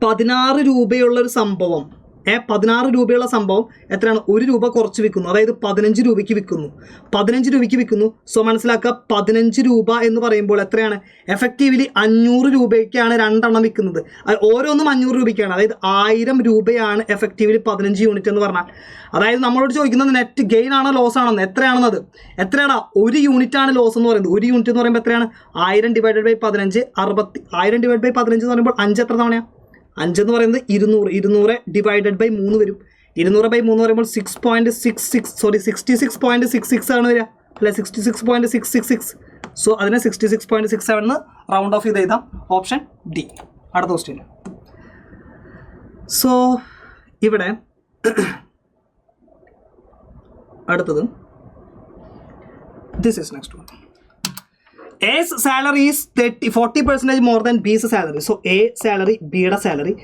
16 രൂപയുള്ളൊരു സംഭവം 16 രൂപയുള്ള സംഭവം എത്രയാണ്? 1 രൂപ കുറച്ച് വിൽക്കുന്നു. അതായത് 15 രൂപയ്ക്ക് വിൽക്കുന്നു. സോ മനസ്സിലാക്കുക, 15 രൂപ എന്ന് പറയുമ്പോൾ എത്രയാണ്? എഫക്റ്റീവ്ലി 500 രൂപയ്ക്കാണ് 2 എണ്ണം വിൽക്കുന്നത്. ഓരോന്നും 500 രൂപയ്ക്കാണ്. അതായത് 1000 രൂപയാണ് എഫക്റ്റീവ്ലി 15 യൂണിറ്റ് എന്ന് പറഞ്ഞാൽ. അതായത് നമ്മളോട് ചോദിക്കുന്നത് നെറ്റ് ഗെയിൻ ആണോ ലോസ് ആണോ? എത്രയാണെന്നത്? എത്രയാണോ? 1 യൂണിറ്റ് ആണ് ലോസ് എന്ന് പറയുന്നത്. 1 യൂണിറ്റ് എന്ന് പറയുമ്പോൾ എത്രയാണ്? 1000 ഡിവൈഡഡ് ബൈ 15 60. 1000 ഡിവൈഡ് ബൈ 15 എന്ന് പറയുമ്പോൾ 5 എത്ര തവണയാണ്? 5 എന്ന് പറയുന്നത് 200 ഡിവൈഡഡ് ബൈ 3 വരും. 200/3 പറയുമ്പോൾ 66.66 ആണ് വരിക അല്ലെ? 66.666. സോ അതിനെ 66.67 റൗണ്ട് ഓഫ് ചെയ്ത് എഴുതാം. Option D. അടുത്ത ക്വസ്റ്റ്യൻ. സോ ഇവിടെ അടുത്തത് this is next one. A's salary is 40% more than B's salary. So A salary, Bയുടെ salary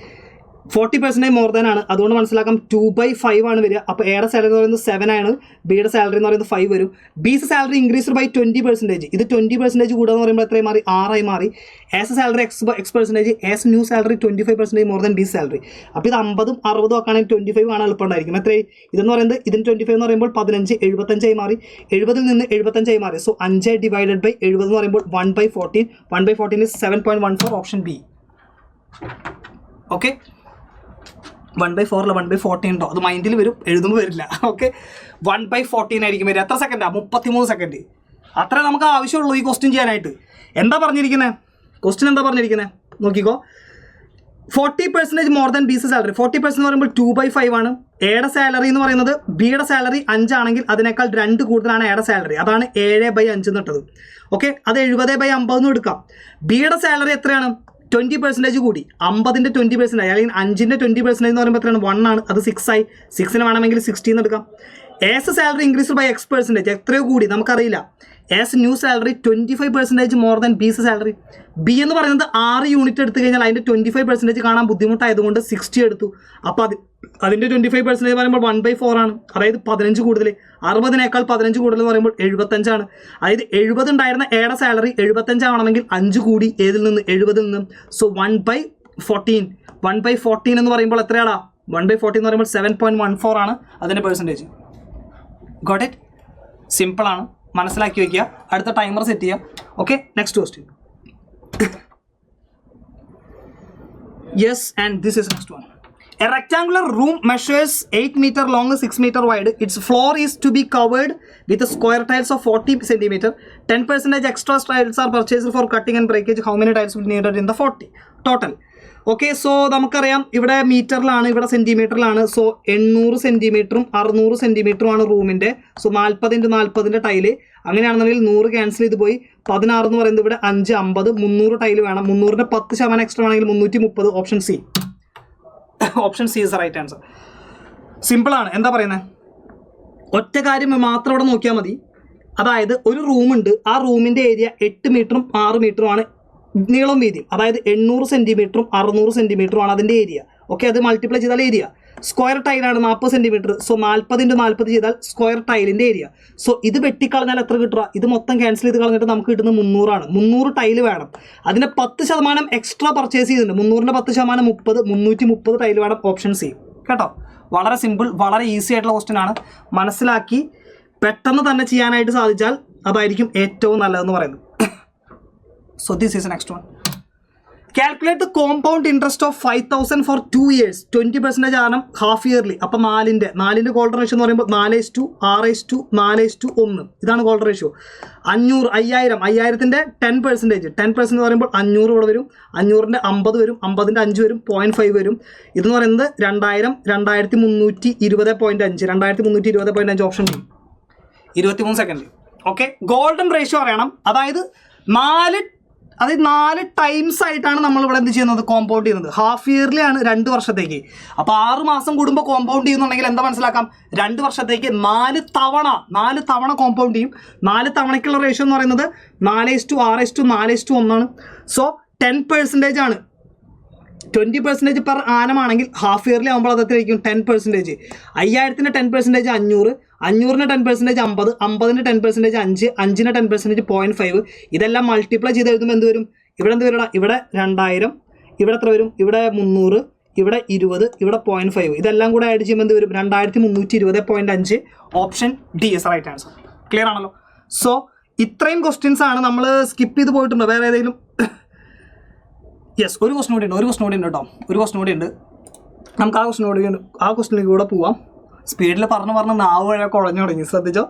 40% more than ആണ്. അതുകൊണ്ട് മനസ്സിലാക്കാം 2/5 ആണ് വരിക. അപ്പോൾ എയുടെ സാലറി എന്ന് പറയുന്നത് 7 ആണ്, ബിയുടെ സാലറി എന്ന് പറയുന്നത് 5 വരും. ബിസ് സാലറി ഇൻക്രീസ്ഡ് ബൈ 20%. ഇത് 20% കൂടാന്ന് പറയുമ്പോൾ എത്രയും മാറി? 6 മാറി. S salary X%, S new salary 25% more than B salary. അപ്പോൾ ഇത് 50ഉം 60ഉം ഒക്കെ ആണെങ്കിൽ 25 ആണ് എളുപ്പമുണ്ടായിരിക്കും. എത്രയും ഇതെന്ന് പറയുന്നത് ഇതിന് 25 എന്ന് പറയുമ്പോൾ 15 75 മാറി. 70ൽ നിന്ന് 75 മാറി. സോ 5 ഡിവൈഡഡ് ബൈ 70 എന്ന് പറയുമ്പോൾ 1/14. 1/14 is 7.14. Option B. ഓക്കെ, 1/4 അല്ല 1/14 ഉണ്ടോ? അത് മൈൻഡിൽ വരും, എഴുതുമ്പോൾ വരില്ല. ഓക്കെ, 1/14 ആയിരിക്കും വരിക. എത്ര സെക്കൻഡാണ്? 33 സെക്കൻഡ്. അത്രേ നമുക്ക് ആവശ്യമുള്ളൂ ഈ ക്വസ്റ്റ്യൻ ചെയ്യാനായിട്ട്. എന്താ പറഞ്ഞിരിക്കുന്നത്? ക്വസ്റ്റ്യൻ എന്താ പറഞ്ഞിരിക്കുന്നത് നോക്കിക്കോ. 40% മോർ ദാൻ ബിയുടെ സാലറി. 40% എന്ന് പറയുമ്പോൾ 2/5 ആണ്. എയുടെ സാലറി എന്ന് പറയുന്നത് ബിയുടെ സാലറി 5 ആണെങ്കിൽ അതിനേക്കാൾ 2 കൂടുതലാണ് എയുടെ സാലറി. അതാണ് 7/5 എന്നിട്ടത്. ഓക്കെ, അത് 70/50 എന്ന് എടുക്കാം. ബിയുടെ സാലറി എത്രയാണ്? 20% കൂടി. 50ന്റെ 20% അല്ലെങ്കിൽ 5ന്റെ 20% എന്ന് പറയുമ്പോൾ എത്രയാണ്? 1 ആണ്. അത് 6 ആയി. 6ന് വേണമെങ്കിൽ 16 എടുക്കാം. As salary increase by X%, എത്രയോ കൂടി നമുക്കറിയില്ല. As new salary 25% more than ബിയുടെ സാലറി. ബി എന്ന് പറയുന്നത് 6 യൂണിറ്റ് എടുത്തു കഴിഞ്ഞാൽ അതിൻ്റെ 25% കാണാൻ ബുദ്ധിമുട്ടായതുകൊണ്ട് 60 എടുത്തു. അപ്പോൾ അതിൻ്റെ 25% പറയുമ്പോൾ 1/4 ആണ്. അതായത് 15 കൂടുതൽ. 60നേക്കാൾ 15 കൂടുതൽ എന്ന് പറയുമ്പോൾ 75 ആണ്. അതായത് 70 ഉണ്ടായിരുന്ന എയുടെ സാലറി 75 ആവണമെങ്കിൽ 5 കൂടി. ഏതിൽ നിന്ന്? 70ൽ നിന്ന്. സോ 1/14. 1/14 എന്ന് പറയുമ്പോൾ എത്രയാടാ? 1/14 എന്ന് പറയുമ്പോൾ 7.14 ആണ് അതിൻ്റെ പെർസെൻറ്റേജ്. Got it? സിമ്പിളാണ്, മനസ്സിലാക്കി വയ്ക്കുക. അടുത്ത ടൈമർ സെറ്റ് ചെയ്യുക. Okay, next question. Yes, and this is next one. A rectangular room measures 8 meter long, 6 meter wide. Its floor is to be covered with square tiles of 40 centimeter. 10% extra tiles are purchased for cutting and breakage. How many tiles will be needed in the 40 total? Okay, so നമുക്കറിയാം ഇവിടെ മീറ്ററിലാണ്, ഇവിടെ സെൻറ്റിമീറ്ററിലാണ്. So 800 സെൻറ്റിമീറ്ററും 600 സെൻറ്റിമീറ്ററുമാണ് റൂമിൻ്റെ. So 40 × 40ൻ്റെ tile. അങ്ങനെയാണെന്നുണ്ടെങ്കിൽ 100 cancel ചെയ്ത് പോയി. 16 എന്ന് പറയുന്നത് ഇവിടെ 5, 50, 300 ടൈല് വേണം. 300ൻ്റെ 10% എക്സ്ട്രാ ആണെങ്കിൽ 330. Option C. Option C is right answer. സിമ്പിളാണ്. എന്താ പറയുന്നത്? ഒറ്റ കാര്യം മാത്രം ഇവിടെ നോക്കിയാൽ മതി. അതായത് ഒരു റൂമുണ്ട്, ആ റൂമിൻ്റെ ഏരിയ 8 മീറ്ററും 6 മീറ്ററുമാണ് നീളം വീതിയും. അതായത് 800 സെൻറ്റിമീറ്ററും 600 സെൻറ്റിമീറ്ററുമാണ് അതിൻ്റെ ഏരിയ. ഓക്കെ, അത് മൾട്ടിപ്ലൈ ചെയ്താൽ ഏരിയ. സ്ക്വയർ ടൈലാണ് 40 സെൻറ്റിമീറ്റർ. സോ 40 × 40 ചെയ്താൽ സ്ക്വയർ ടൈലിൻ്റെ ഏരിയ. സോ ഇത് വെട്ടിക്കളഞ്ഞാൽ എത്ര കിട്ടുക? ഇത് മൊത്തം ക്യാൻസൽ ചെയ്ത് കളഞ്ഞിട്ട് നമുക്ക് കിട്ടുന്നത് 300 ആണ്. 300 ടൈല് വേണം. അതിൻ്റെ 10% എക്സ്ട്രാ പർച്ചേസ് ചെയ്തിട്ടുണ്ട്. 300ൻ്റെ 10% 30, 330 ടൈല് വേണം. Option C. കേട്ടോ, വളരെ സിമ്പിൾ, വളരെ ഈസി ആയിട്ടുള്ള ക്വസ്റ്റ്യൻ ആണ്. മനസ്സിലാക്കി പെട്ടെന്ന് തന്നെ ചെയ്യാനായിട്ട് സാധിച്ചാൽ അതായിരിക്കും ഏറ്റവും നല്ലതെന്ന് പറയുന്നത്. So this is the next one. Calculate the compound interest of 5,000 for 2 years. 20% ആണ് ഹാഫ് ഇയർലി. അപ്പോൾ 4ൻ്റെ ഗോൾഡ് റേഷ്യോ എന്ന് പറയുമ്പോൾ 4:6:4:1. ഇതാണ് ഗോൾഡ് റേഷ്യോ. 500, 5000ൻ്റെ 10%. 10% എന്ന് പറയുമ്പോൾ 500 ഇവിടെ വരും. 500ൻ്റെ 50 വരും. 50ൻ്റെ 5 വരും. 0.5 വരും. ഇതെന്ന് പറയുന്നത് 2000, 2320.5. 2320.5 option D. 23 second. Okay, golden ratio അറിയണം. അതായത് 4 ടൈംസ് ആയിട്ടാണ് നമ്മളിവിടെ എന്ത് ചെയ്യുന്നത്? കോമ്പൗണ്ട് ചെയ്യുന്നത്. ഹാഫ് ഇയർലി ആണ് 2 വർഷത്തേക്ക്. അപ്പോൾ 6 മാസം കൂടുമ്പോൾ കോമ്പൗണ്ട് ചെയ്യുന്നുണ്ടെങ്കിൽ എന്താ മനസ്സിലാക്കാം? 2 വർഷത്തേക്ക് 4 തവണ കോമ്പൗണ്ട് ചെയ്യും. 4 തവണയ്ക്കുള്ള റേഷ്യോ എന്ന് പറയുന്നത് 4:6:4:1 ആണ്. സോ 10% ആണ്. 20% പെർ ആനമാണെങ്കിൽ ഹാഫ് ഇയർലി ആകുമ്പോൾ അതെത്രയായിരിക്കും? 10%. 5000ൻ്റെ 10% 500, 500ൻ്റെ 10% 50, 50ൻ്റെ 10% 5, 5ൻ്റെ 10% 0.5. ഇതെല്ലാം മൾട്ടിപ്ലൈ ചെയ്ത് എഴുതുമ്പോൾ എന്ത് വരും? ഇവിടെ എന്ത് വരും? ഇവിടെ 2000, ഇവിടെ എത്ര വരും? ഇവിടെ 300, ഇവിടെ 20, ഇവിടെ 0.5. ഇതെല്ലാം കൂടെ ആഡ് ചെയ്യുമ്പോൾ എന്ത് വരും? 2320.5. Option D is right answer. Clear ആണല്ലോ? സോ ഇത്രയും ക്വസ്റ്റ്യൻസ് ആണ്. നമ്മൾ സ്കിപ്പ് ചെയ്ത് പോയിട്ടുണ്ടോ വേറെ ഏതെങ്കിലും? യെസ്, ഒരു ക്വസ്റ്റ്യൻ കൂടി ഉണ്ട് കേട്ടോ. ഒരു ക്വസ്റ്റ്യൻ കൂടി ഉണ്ട്. നമുക്ക് ആ ക്വസ്റ്റ്യനിലേക്ക് കൂടെ പോവാം. സ്പീഡിൽ പറഞ്ഞ് നാവ് വഴി കുഴഞ്ഞു തുടങ്ങി. ശ്രദ്ധിച്ചോ?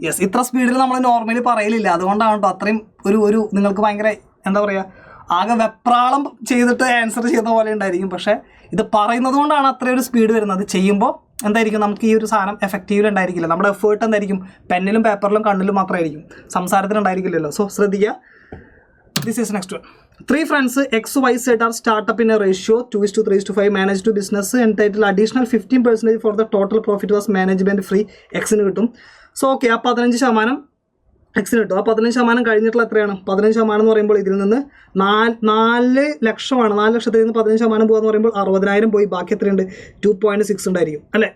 യെസ്, ഇത്ര സ്പീഡിൽ നമ്മൾ നോർമലി പറയലില്ല. അതുകൊണ്ടാണ് കേട്ടോ അത്രയും ഒരു നിങ്ങൾക്ക് ഭയങ്കര എന്താ പറയുക, ആകെ വെപ്രാളം ചെയ്തിട്ട് ആൻസർ ചെയ്യുന്ന പോലെ ഉണ്ടായിരിക്കും. പക്ഷേ ഇത് പറയുന്നത് കൊണ്ടാണ് അത്രയും ഒരു സ്പീഡ് വരുന്നത്. ചെയ്യുമ്പോൾ എന്തായിരിക്കും? നമുക്ക് ഈ ഒരു സാധനം എഫക്റ്റീവിൽ ഉണ്ടായിരിക്കില്ല. നമ്മുടെ എഫേർട്ട് എന്തായിരിക്കും? പെന്നിലും പേപ്പറിലും കണ്ണിലും മാത്രമായിരിക്കും, സംസാരത്തിലുണ്ടായിരിക്കില്ലല്ലോ. സോ ശ്രദ്ധിക്കുക. This is next one. 3 friends X, Y, Z are startup in a ratio 2:3:5. Managed to business entitled additional 15% for the total profit was management free. X-ന് കിട്ടും. സോ ഓക്കെ, ആ 15% X-ന് കിട്ടും. ആ 15% കഴിഞ്ഞിട്ടുള്ള എത്രയാണ്? 15% എന്ന് പറയുമ്പോൾ ഇതിൽ നിന്ന് 4 ലക്ഷമാണ്. 4 ലക്ഷത്തിൽ നിന്ന് 15% പോകുക എന്ന് പറയുമ്പോൾ 60,000 പോയി. ബാക്കി എത്രയുണ്ട്? 2.6 ഉണ്ടായിരിക്കും അല്ലേ?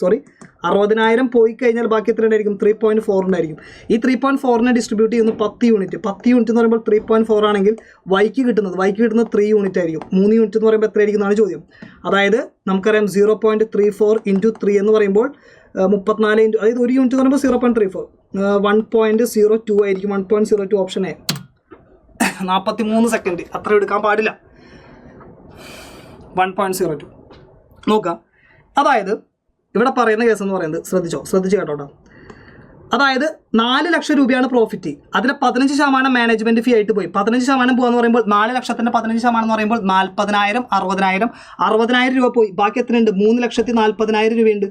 സോറി, 60,000 പോയി കഴിഞ്ഞാൽ ബാക്കി എത്ര ഉണ്ടായിരിക്കും? 3.4 ഉണ്ടായിരിക്കും. ഈ 3.4നെ ഡിസ്ട്രിബ്യൂട്ട് ചെയ്യുന്നു 10 യൂണിറ്റ്. 10 യൂണിറ്റ് എന്ന് പറയുമ്പോൾ 3.4 ആണെങ്കിൽ വൈക്ക് കിട്ടുന്നത് 3 യൂണിറ്റ് ആയിരിക്കും. 3 യൂണിറ്റ് എന്ന് പറയുമ്പോൾ എത്രയായിരിക്കും എന്നാണ് ചോദ്യം. അതായത് നമുക്കറിയാം 0.34 × 3 എന്ന് പറയുമ്പോൾ 34 അതായത് 1 യൂണിറ്റ് എന്ന് പറയുമ്പോൾ 0.34, 1.02 ആയിരിക്കും. 1.02 ഓപ്ഷൻ എ. 43 സെക്കൻഡ്, അത്ര എടുക്കാൻ പാടില്ല. 1.02 നോക്കാം. അതായത് ഇവിടെ പറയുന്ന കേസ് എന്ന് പറയുന്നത് ശ്രദ്ധിച്ച് കേട്ടോ. അതായത് 4 ലക്ഷം രൂപയാണ് പ്രോഫിറ്റ്, അതിന് 15% മാനേജ്മെന്റ് ഫീ ആയിട്ട് പോയി. 15% പോകാന്ന് പറയുമ്പോൾ 4 ലക്ഷത്തിന്റെ 15% എന്ന് പറയുമ്പോൾ 40,000, 60,000 രൂപ പോയി. ബാക്കി എത്രയുണ്ട്? 3,40,000 രൂപയുണ്ട്.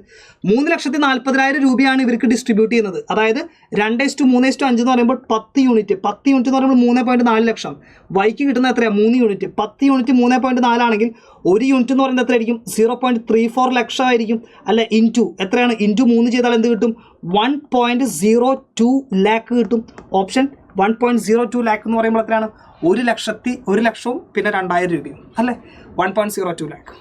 3,40,000 രൂപയാണ് ഇവർക്ക് ഡിസ്ട്രിബ്യൂട്ട് ചെയ്യുന്നത്. അതായത് 2:3:5 എന്ന് പറയുമ്പോൾ 10 യൂണിറ്റ് എന്ന് പറയുമ്പോൾ 3.4 ലക്ഷം. വൈക്ക് കിട്ടുന്ന എത്രയാണ്? 3 യൂണിറ്റ്. 10 യൂണിറ്റ് 3.4 ആണെങ്കിൽ 1 യൂണിറ്റ് എന്ന് പറയുന്നത് എത്രയായിരിക്കും? 0.34 ലക്ഷം ആയിരിക്കും. അല്ലെ, ഇൻറ്റു എത്രയാണ്? ഇൻറ്റു 3 ചെയ്താൽ എന്ത് കിട്ടും? 1.02 ലാക്ക് കിട്ടും. ഓപ്ഷൻ 1.02 ലാക്ക് എന്ന് പറയുമ്പോൾ എത്രയാണ്? 1 ലക്ഷവും പിന്നെ 2,000 രൂപയും അല്ലേ? 1.02 ലാക്ക്.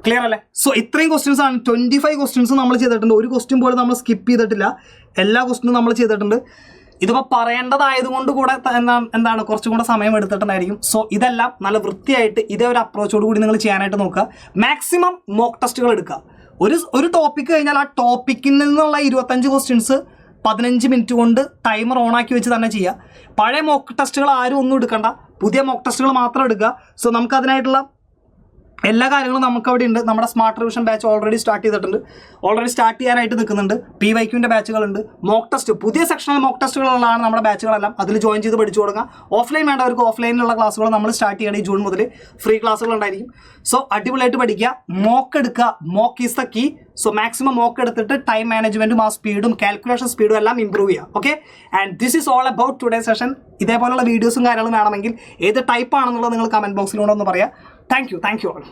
ക്ലിയർ അല്ലേ? സോ ഇത്രയും ക്വസ്റ്റ്യൻസ് ആണ്. 25 ക്വസ്റ്റ്യൻസ് നമ്മൾ ചെയ്തിട്ടുണ്ട്. ഒരു ക്വസ്റ്റ്യൻ പോലും നമ്മൾ സ്കിപ്പ് ചെയ്തിട്ടില്ല. എല്ലാ ക്വസ്റ്റ്യനും നമ്മൾ ചെയ്തിട്ടുണ്ട്. ഇതിപ്പോൾ പറയേണ്ടതായതുകൊണ്ട് കൂടെ എന്താണ് കുറച്ചും കൂടെ സമയം എടുത്തിട്ടുണ്ടായിരിക്കും. സോ ഇതെല്ലാം നല്ല വൃത്തിയായിട്ട് ഇതേ ഒരു അപ്രോച്ചോട് കൂടി നിങ്ങൾ ചെയ്യാനായിട്ട് നോക്കുക. മാക്സിമം മോക്ക് ടെസ്റ്റുകൾ എടുക്കുക. ഒരു ടോപ്പിക്ക് കഴിഞ്ഞാൽ ആ ടോപ്പിക്കിൽ നിന്നുള്ള 25 ക്വസ്റ്റ്യൻസ് 15 മിനിറ്റ് കൊണ്ട് ടൈമർ ഓണാക്കി വെച്ച് തന്നെ ചെയ്യുക. പഴയ മോക്ക് ടെസ്റ്റുകൾ ആരും ഒന്നും എടുക്കണ്ട, പുതിയ മോക്ക് ടെസ്റ്റുകൾ മാത്രം എടുക്കുക. സോ നമുക്കതിനായിട്ടുള്ള എല്ലാ കാര്യങ്ങളും നമുക്ക് അവിടെ ഉണ്ട്. നമ്മുടെ smart revision batch already start ചെയ്തിട്ടുണ്ട്. ഓൾറെഡി സ്റ്റാർട്ട് ചെയ്യാനായിട്ട് നിൽക്കുന്നുണ്ട്. PYQൻ്റെ ബാച്ചുകളുണ്ട്. മോക്ക് ടെസ്റ്റ് പുതിയ സെക്ഷണൽ മോക്ക് ടെസ്റ്റുകളാണ് നമ്മുടെ ബാച്ചുകളെല്ലാം. അതിൽ ജോയിൻ ചെയ്ത് പഠിച്ചു കൊടുക്കുക. ഓഫ്ലൈൻ വേണ്ടവർക്ക് ഓഫ്ലൈനിലുള്ള ക്ലാസ്സുകൾ നമ്മൾ സ്റ്റാർട്ട് ചെയ്യണം. ഈ ജൂൺ മുതൽ ഫ്രീ ക്ലാസ്സുകൾ ഉണ്ടായിരിക്കും. സോ അടിപൊളിയായിട്ട് പഠിക്കുക, മോക്ക് എടുക്കുക. Mock is the key. So maximum mock എടുത്തിട്ട് ടൈം മാനേജ്മെൻറ്റും ആ സ്പീഡും കാൽക്കുലേഷൻ സ്പീഡും എല്ലാം ഇമ്പ്രൂവ് ചെയ്യുക. Okay, and this is all about today session. ഇതേപോലുള്ള വീഡിയോസും കാര്യങ്ങളും വേണമെങ്കിൽ ഏത് ടൈപ്പ് ആണെന്നുള്ളത് നിങ്ങൾ കമൻറ്റ് ബോക്സിലൂടെ ഒന്ന് പറയാം. Thank you all.